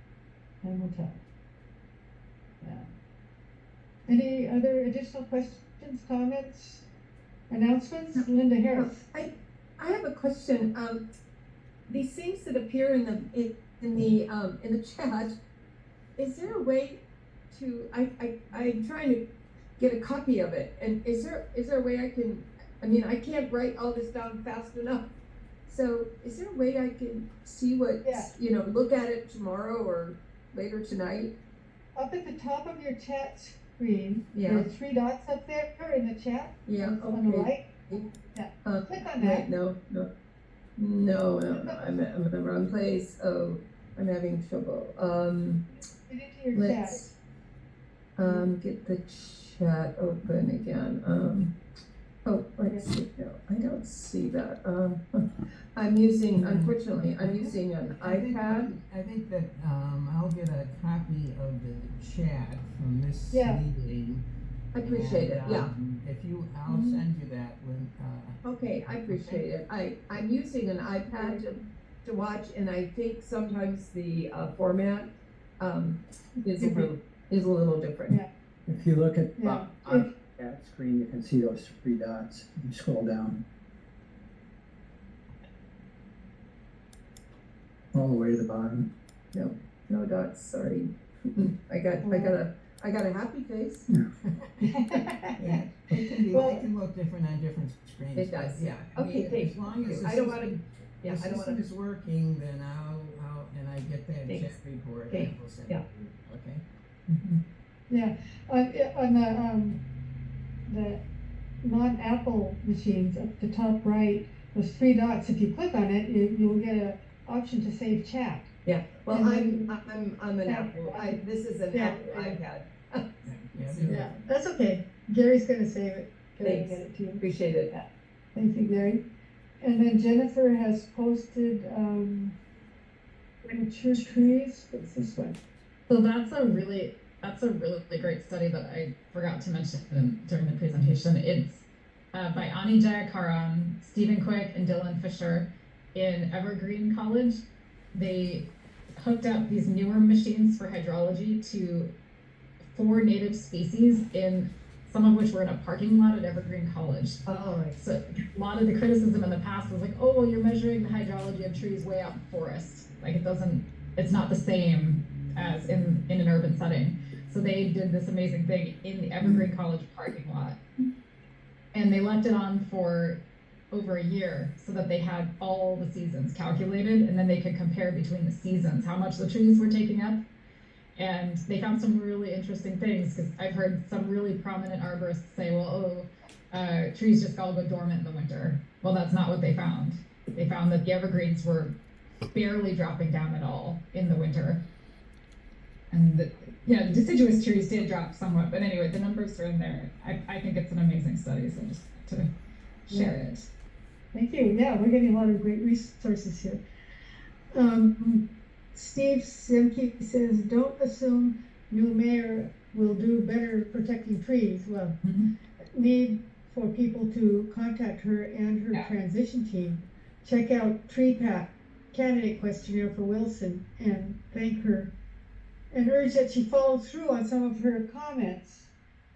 S2: Time will tell. Yeah. Any other additional questions, comments, announcements? Linda Harris.
S5: I have a question. These things that appear in the chat, is there a way to? I'm trying to get a copy of it, and is there a way I can? I mean, I can't write all this down fast enough. So, is there a way I can see what?
S2: Yeah.
S5: Look at it tomorrow or later tonight.
S2: Up at the top of your chat screen,
S5: Yeah.
S2: there are 3 dots up there in the chat.
S5: Yeah.
S2: On the right.
S5: Yeah.
S2: Click on that.
S5: Wait, no. I'm in the wrong place. Oh, I'm having trouble.
S2: Get into your chat.
S5: Let's get the chat open again. Let's see. No, I don't see that. Unfortunately, I'm using an iPad.
S4: I think that I'll get a copy of the chat from this
S2: Yeah.
S4: meeting.
S5: I appreciate it, yeah.
S4: I'll send you that when,
S5: Okay, I appreciate it. I'm using an iPad to watch, and I think sometimes the format is a little different.
S2: Yeah.
S6: If you look at
S2: Yeah.
S6: on that screen, you can see those 3 dots. You scroll down all the way to the bottom.
S5: No dots, sorry. I got a happy face.
S4: yeah, it can look different on different screens.
S5: It does,
S4: but
S5: yeah.
S4: I
S5: Okay,
S4: mean,
S5: thanks.
S4: as long as the
S5: I don't want to.
S4: system-
S5: Yeah,
S4: the
S5: I don't want
S4: system is working, then I'll and I get that
S5: Thanks.
S4: chat report.
S5: Okay,
S4: And we'll send
S5: yeah.
S4: it to you. Okay.
S2: Yeah, on the non-Apple machines, up the top right, those 3 dots, if you click on it, you'll get an option to save chat.
S5: Yeah. Well,
S2: And
S5: I'm an Apple. This is an
S2: Yeah.
S5: Apple iPad.
S4: Yeah.
S2: That's okay. Gary's gonna save it. Gary will
S5: Thanks.
S2: get it to you.
S5: Appreciate it.
S2: Thank you, Gary. And then Jennifer has posted, mature trees, what's this one?
S1: So that's a really great study that I forgot to mention during the presentation. It's by Ani Jayakaram, Stephen Quick, and Dylan Fisher in Evergreen College. They hooked up these newer machines for hydrology to 4 native species, some of which were in a parking lot at Evergreen College.
S5: All right.
S1: So a lot of the criticism in the past was like, oh, you're measuring the hydrology of trees way out in forest. Like it's not the same as in an urban setting. So they did this amazing thing in the Evergreen College parking lot. And they left it on for over a year so that they had all the seasons calculated, and then they could compare between the seasons, how much the trees were taking up. And they found some really interesting things, because I've heard some really prominent arborists say, well, trees just all go dormant in the winter. Well, that's not what they found. They found that the evergreens were barely dropping down at all in the winter. And the deciduous trees did drop somewhat, but anyway, the numbers are in there. I think it's an amazing study, so just to share it.
S2: Thank you. Yeah, we're getting a lot of great resources here. Steve Simke says, don't assume new mayor will do better protecting trees. Well, need for people to contact her and her transition team. Check out Tree Pack candidate questionnaire for Wilson and thank her and urge that she follow through on some of her comments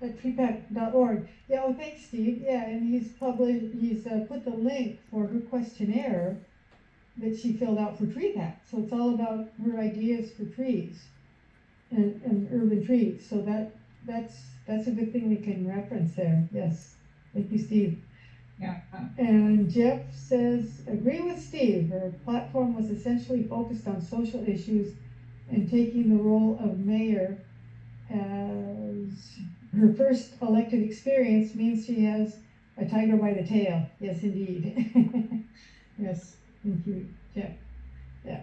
S2: at treepack.org. Yeah, oh, thanks, Steve. Yeah, and he's put the link for her questionnaire that she filled out for Tree Pack. So it's all about her ideas for trees and urban trees. So that's a good thing we can reference there. Yes, thank you, Steve.
S1: Yeah.
S2: And Jeff says, agree with Steve. Her platform was essentially focused on social issues and taking the role of mayor as her first elected experience means she has a tiger by the tail. Yes, indeed. Yes, thank you, Jeff. Yeah.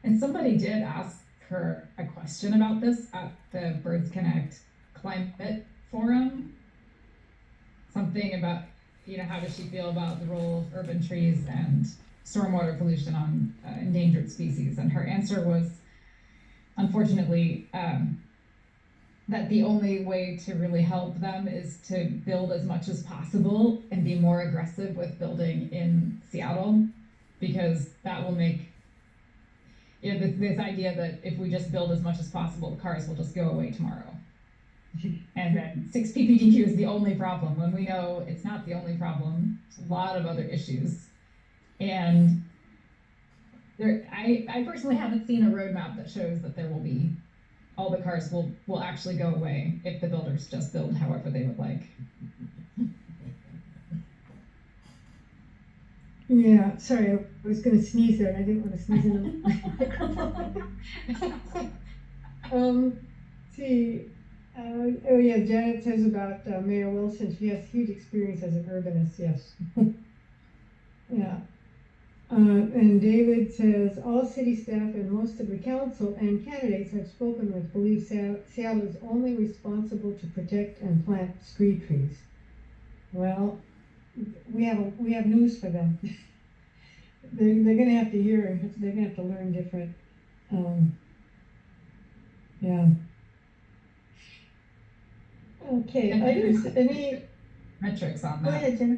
S1: And somebody did ask her a question about this at the Birds Connect Climate Forum. something about, how does she feel about the role of urban trees and stormwater pollution on endangered species? And her answer was, unfortunately, that the only way to really help them is to build as much as possible and be more aggressive with building in Seattle, because that will make, this idea that if we just build as much as possible, the cars will just go away tomorrow. And then 6 ppdq is the only problem, when we know it's not the only problem. There's a lot of other issues. And I personally haven't seen a roadmap that shows that there will be, all the cars will actually go away if the builders just build however they would like.
S2: Yeah, sorry, I was gonna sneeze there and I didn't want to sneeze in the microphone. See, oh yeah, Janet says about Mayor Wilson, she has huge experience as an urbanist, yes. Yeah. And David says, all city staff and most of the council and candidates I've spoken with believe Seattle is only responsible to protect and plant street trees. Well, we have news for them. They're gonna have to hear, they're gonna have to learn different, yeah. Okay, any
S1: metrics on that.
S2: Go ahead, Jenna.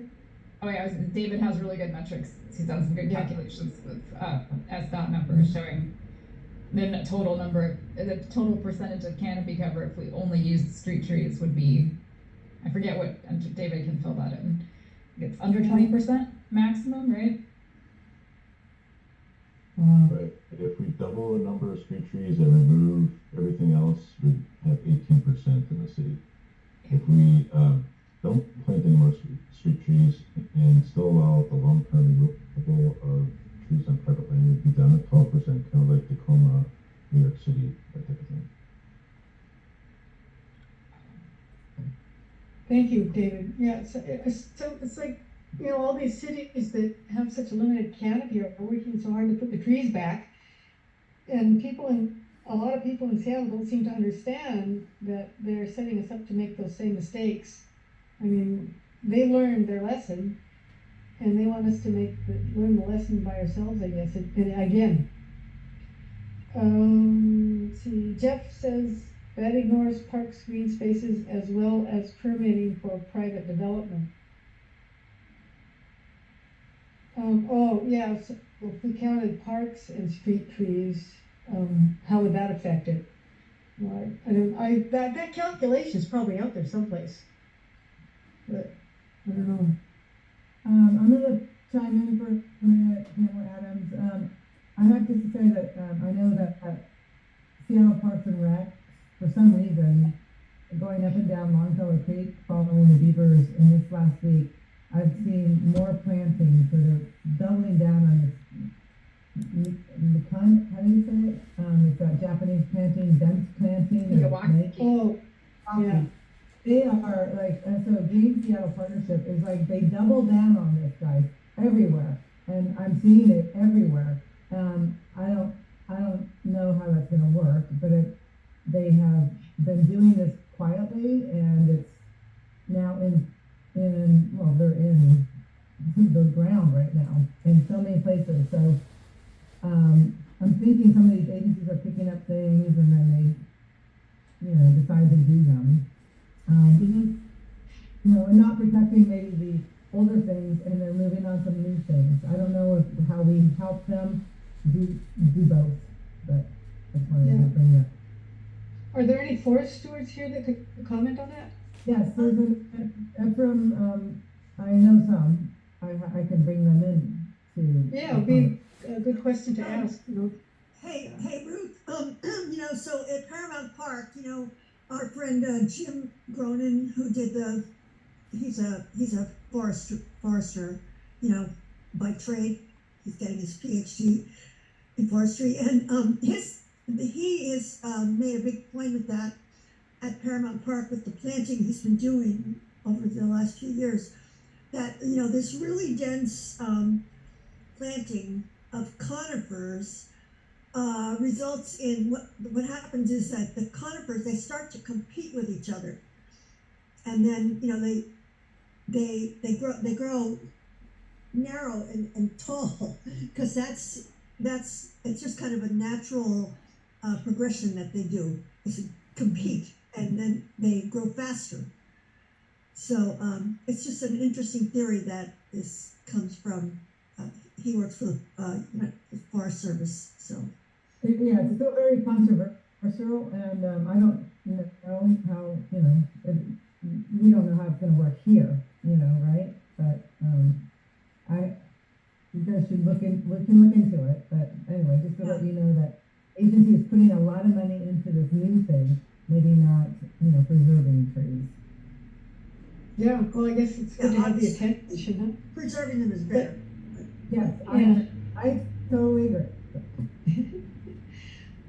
S1: Oh yeah, David has really good metrics. He's done some good calculations with SDOT numbers showing the total number, the total percentage of canopy cover if we only used street trees would be, I forget what, and David can fill that in. It's under 20% maximum, right?
S3: Right. If we double the number of street trees and remove everything else, we'd have 18% in the city. If we don't plant any more street trees and still allow the long-term removal of trees on private land, we'd be down at 12%, kind of like Tacoma, New York City, that type of thing.
S2: Thank you, David. Yeah, so it's like, all these cities that have such a limited canopy are working so hard to put the trees back. And a lot of people in Seattle don't seem to understand that they're setting us up to make those same mistakes. I mean, they learned their lesson and they want us to learn the lesson by ourselves, I guess. And again, let's see, Jeff says that ignores parks, green spaces, as well as permitting for private development. Oh yeah, so if we counted parks and street trees, how would that affect it? Well, that calculation is probably out there someplace, but I don't know.
S7: I'm gonna chime in for a minute, Pamela Adams. I have to say that I know that at Seattle Parks and Rec, for some reason, going up and down Longfellow Creek, following the beavers in this last week, I've seen more planting, so they're doubling down on this, how do you say it? It's that Japanese planting, dense planting.
S2: Oh, yeah.
S7: They are like, and so Green Seattle Partnership is like, they double down on this, guys, everywhere. And I'm seeing it everywhere. I don't know how that's gonna work, but they have been doing this quietly, and it's now they're in the ground right now in so many places. So I'm thinking some of these agencies are picking up things and then they decide to do them. And not protecting maybe the older things, and they're moving on some new things. I don't know how we help them do both, but I just wanted to bring it up.
S2: Are there any forest stewards here that could comment on that?
S7: Yes, there's from I know some. I can bring them in to.
S2: Yeah, it would be a good question to ask.
S8: Hey Ruth. So at Paramount Park, our friend Jim Gronin, who did he's a forester, by trade. He's getting his PhD in forestry, and he has made a big point of that at Paramount Park with the planting he's been doing over the last few years. That this really dense planting of conifers results in what happens is that the conifers, they start to compete with each other, and then they grow narrow and tall because it's just kind of a natural progression that they do is to compete, and then they grow faster. So it's just an interesting theory that this comes from. He works for the Forest Service, so.
S7: Yeah, it's still very controversial, and I don't know how, we don't know how it's gonna work here, right? But, you guys should look into it, but anyway, just to let you know that agency is putting a lot of money into this new thing, maybe not, preserving trees.
S2: Yeah, well, I guess it's good to have the attention, huh?
S8: Preserving them is better.
S7: Yes,
S2: Yeah.
S7: I totally agree.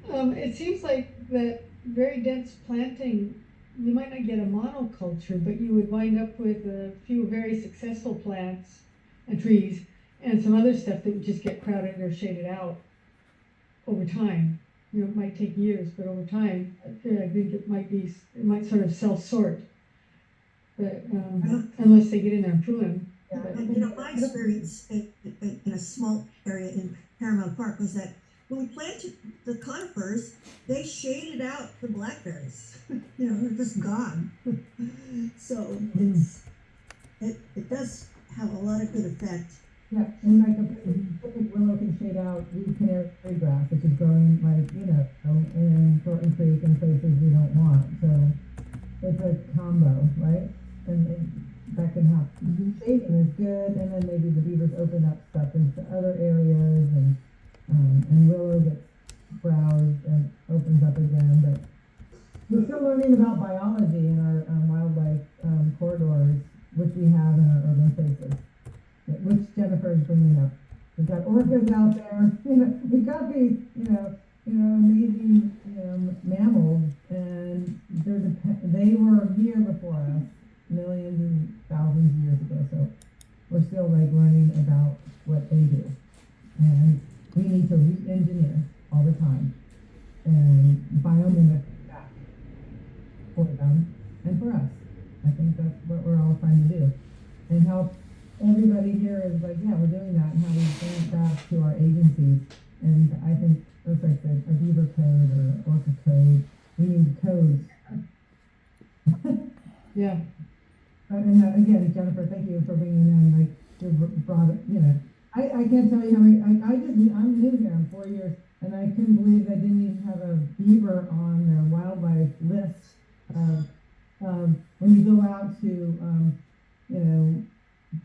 S2: It seems like that very dense planting, you might not get a monoculture, but you would wind up with a few very successful plants and trees and some other stuff that would just get crowded or shaded out over time. It might take years, but over time, I think it might sort of self-sort. But unless they get in there and prune them.
S8: And, my experience in a small area in Paramount Park was that when we planted the conifers, they shaded out the blackberries. They're just gone. So it does have a lot of good effect.
S7: Yeah, and like a perfect willow can shade out weed canary grass, which is growing in Thornton Creek and places you don't want. So it's a combo, right? And that can happen. Shading is good, and then maybe the beavers open up stuff into other areas, and willow gets browsed and opens up again. But we're still learning about biology in our wildlife corridors, which we have in our urban places, which Jennifer is bringing up. We've got orcas out there. We've got these, amazing, mammals, and they were here before us, millions and thousands of years ago. So we're still learning about what they do, and we need to re-engineer all the time and biomimic that for them and for us. I think that's what we're all trying to do, and help everybody here is we're doing that, and how we bring it back to our agencies. And I think, as I said, a beaver code or an orca code, we need codes.
S2: Yeah.
S7: And again, Jennifer, thank you for bringing in, you brought it, I can't tell you how many, I'm new here, I'm 4 years, and I couldn't believe they didn't even have a beaver on their wildlife list. When you go out to,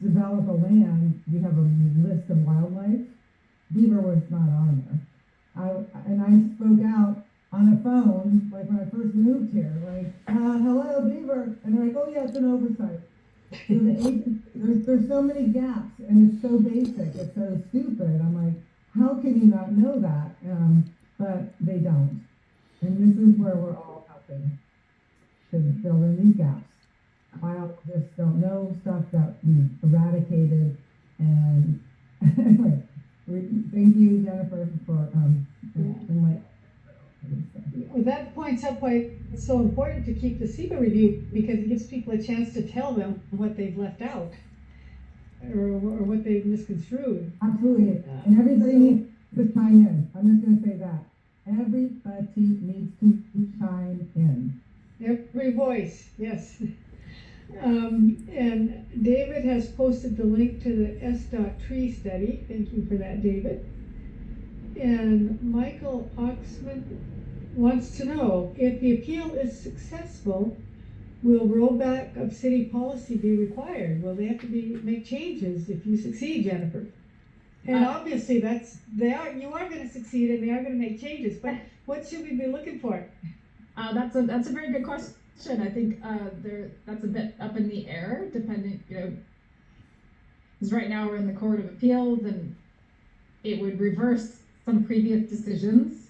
S7: develop a land, you have a list of wildlife. Beaver was not on there. I spoke out on a phone, when I first moved here, hello, beaver, and they're like, oh yeah, it's an oversight. So there's so many gaps, and it's so basic, it's so stupid. I'm like, how can you not know that? But they don't. And this is where we're all helping to fill in these gaps. Biologists don't know stuff that we've eradicated, and anyway, thank you, Jennifer, for enlightening.
S2: Well, that points up why it's so important to keep the SEBA review, because it gives people a chance to tell them what they've left out or what they've misconstrued.
S7: Absolutely, and everybody needs to chime in. I'm just going to say that. Everybody needs to chime in.
S2: Every voice, yes. And David has posted the link to the S.tree study. Thank you for that, David. And Michael Oxman wants to know, if the appeal is successful, will rollback of city policy be required? Will they have to make changes if you succeed, Jennifer? And obviously you are going to succeed, and they are going to make changes, but what should we be looking for?
S1: That's a very good question. I think that's a bit up in the air, depending, because right now we're in the Court of Appeals, and it would reverse some previous decisions,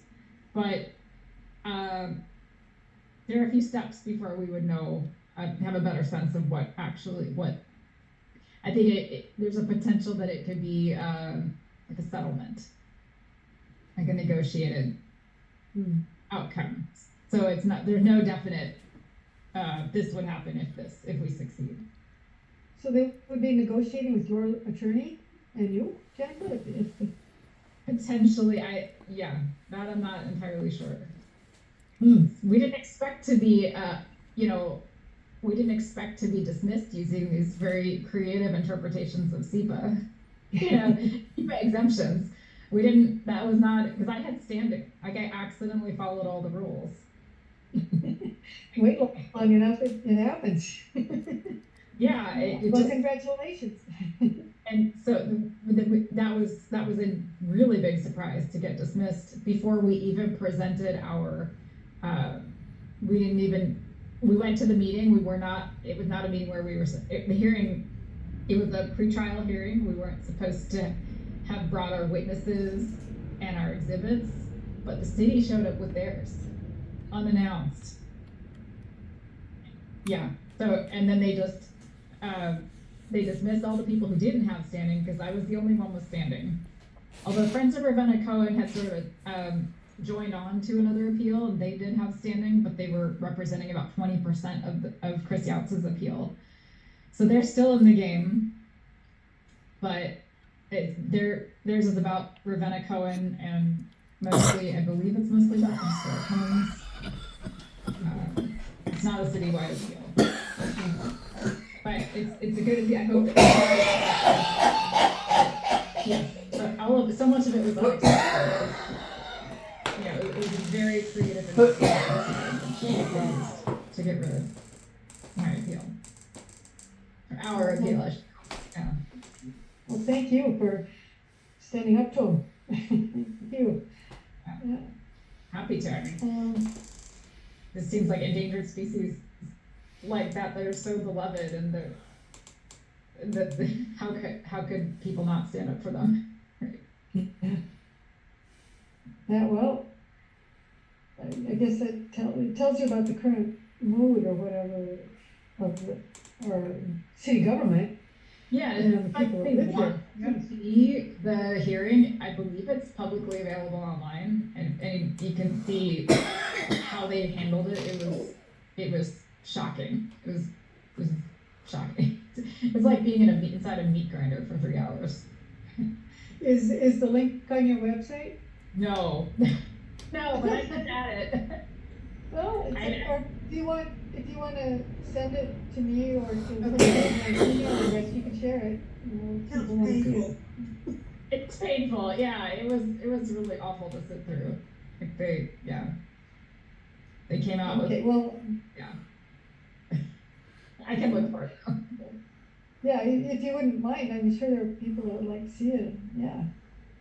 S1: but there are a few steps before we would know, have a better sense of what I think there's a potential that it could be like a settlement, like a negotiated outcome. So there's no definite, this would happen if we succeed.
S2: So they would be negotiating with your attorney and you, Jennifer, if
S1: Potentially, that I'm not entirely sure.
S2: Hmm.
S1: We didn't expect to be, we didn't expect to be dismissed using these very creative interpretations of SEPA, SEPA exemptions. We didn't, that was not, because I had standing, like I accidentally followed all the rules.
S2: wait long enough, it happens.
S1: Yeah, it
S2: Well,
S1: just,
S2: congratulations.
S1: and so that was a really big surprise to get dismissed before we even presented our, we went to the meeting, it was not a meeting where the hearing, it was a pretrial hearing, we weren't supposed to have brought our witnesses and our exhibits, but the city showed up with theirs, unannounced. Yeah, so, and then they dismissed all the people who didn't have standing, because I was the only one with standing. Although Friends of Ravenna Cohen had sort of joined on to another appeal, and they did have standing, but they were representing about 20% of Chris Yautz's appeal. So they're still in the game, but theirs is about Ravenna Cohen, and mostly, I believe it's mostly about historic homes. It's not a citywide appeal. But it's a good, I hope but so much of it was unexpected. It was a very creative to get rid of my appeal. Or our appeal, yeah.
S2: Well, thank you for standing up to him. Thank you.
S1: Yeah. Happy to. I mean, this seems like endangered species like that are so beloved, and how could people not stand up for them?
S2: Yeah, well, I guess that tells you about the current mood or whatever of our city government.
S1: Yeah,
S2: And
S1: if
S2: people
S1: they
S2: live
S1: want
S2: here.
S1: to see the hearing, I believe it's publicly available online, and you can see how they handled it. It was shocking. It was shocking. It's like being inside a meat grinder for 3 hours.
S2: Is the link on your website?
S1: No, no, but I looked at it.
S2: Well, or if you want to send it to me or to my email address, you can share it.
S8: Sounds
S2: People want to see
S8: painful.
S2: it.
S1: It's painful. Yeah, it was really awful to sit through. Like they came out
S2: Okay,
S1: with,
S2: well,
S1: yeah. I can look for it.
S2: yeah, if you wouldn't mind, I'm sure there are people that would like to see it. Yeah.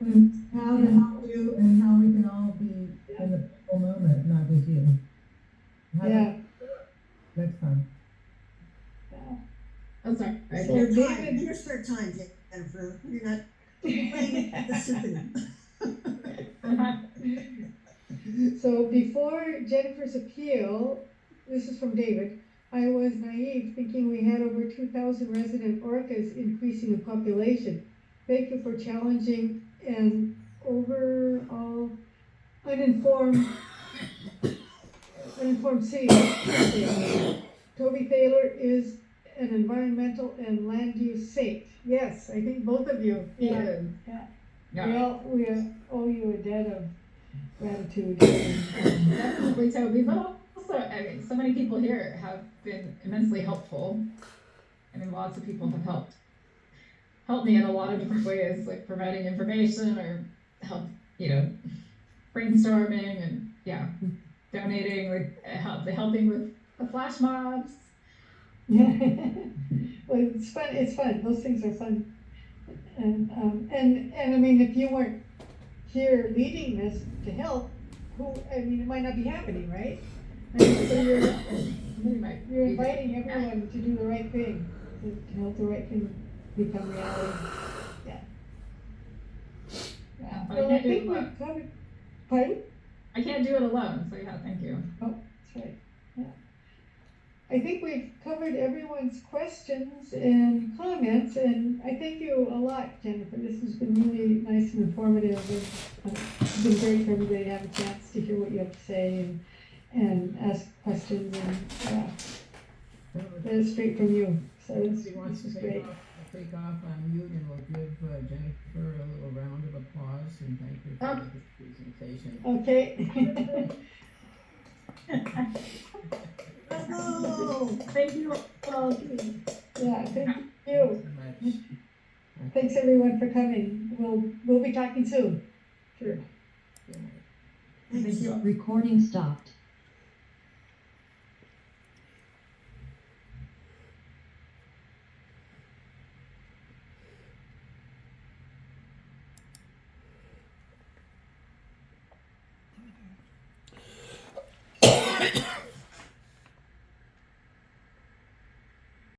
S7: And how to help you and how we can all be in the full moment, not just you.
S2: Yeah.
S7: Next time.
S1: Oh, sorry. Right.
S2: So
S8: Your time,
S2: David,
S8: your spare time, Jennifer. You're not playing the symphony.
S2: so before Jennifer's appeal, this is from David, I was naive thinking we had over 2,000 resident Orcas increasing in population. Thank you for challenging an overall uninformed city. Toby Thaler is an environmental and land use saint. Yes, I think both of you.
S1: Yeah.
S2: We owe you a debt of gratitude.
S1: Definitely, Toby. But also, I mean, so many people here have been immensely helpful. I mean, lots of people have helped me in a lot of different ways, like providing information or brainstorming and donating, helping with the flash mobs.
S2: Yeah. Well, it's fun. It's fun. Those things are fun. And I mean, if you weren't here leading this to help, it might not be happening, right? And so you're inviting everyone to do the right thing, to help the right thing become reality. Yeah.
S1: Yeah, but
S2: Well, I think we've covered. Pardon?
S1: I can't do it alone, so yeah, thank you.
S2: Oh, that's right. Yeah. I think we've covered everyone's questions and comments, and I thank you a lot, Jennifer. This has been really nice and informative, and it's been great for everybody to have a chance to hear what you have to say and ask questions, and that is straight from you. So this
S4: Somebody wants
S2: is
S4: to
S2: great.
S4: take off on mute, and we'll give Jennifer a little round of applause and thank her for the presentation.
S2: Okay.
S8: Oh,
S2: Thank you all. Yeah, thank you.
S4: So much.
S2: Thanks everyone for coming. We'll be talking soon. Sure.
S4: Good night.
S8: thanks.
S2: you.
S9: Recording stopped.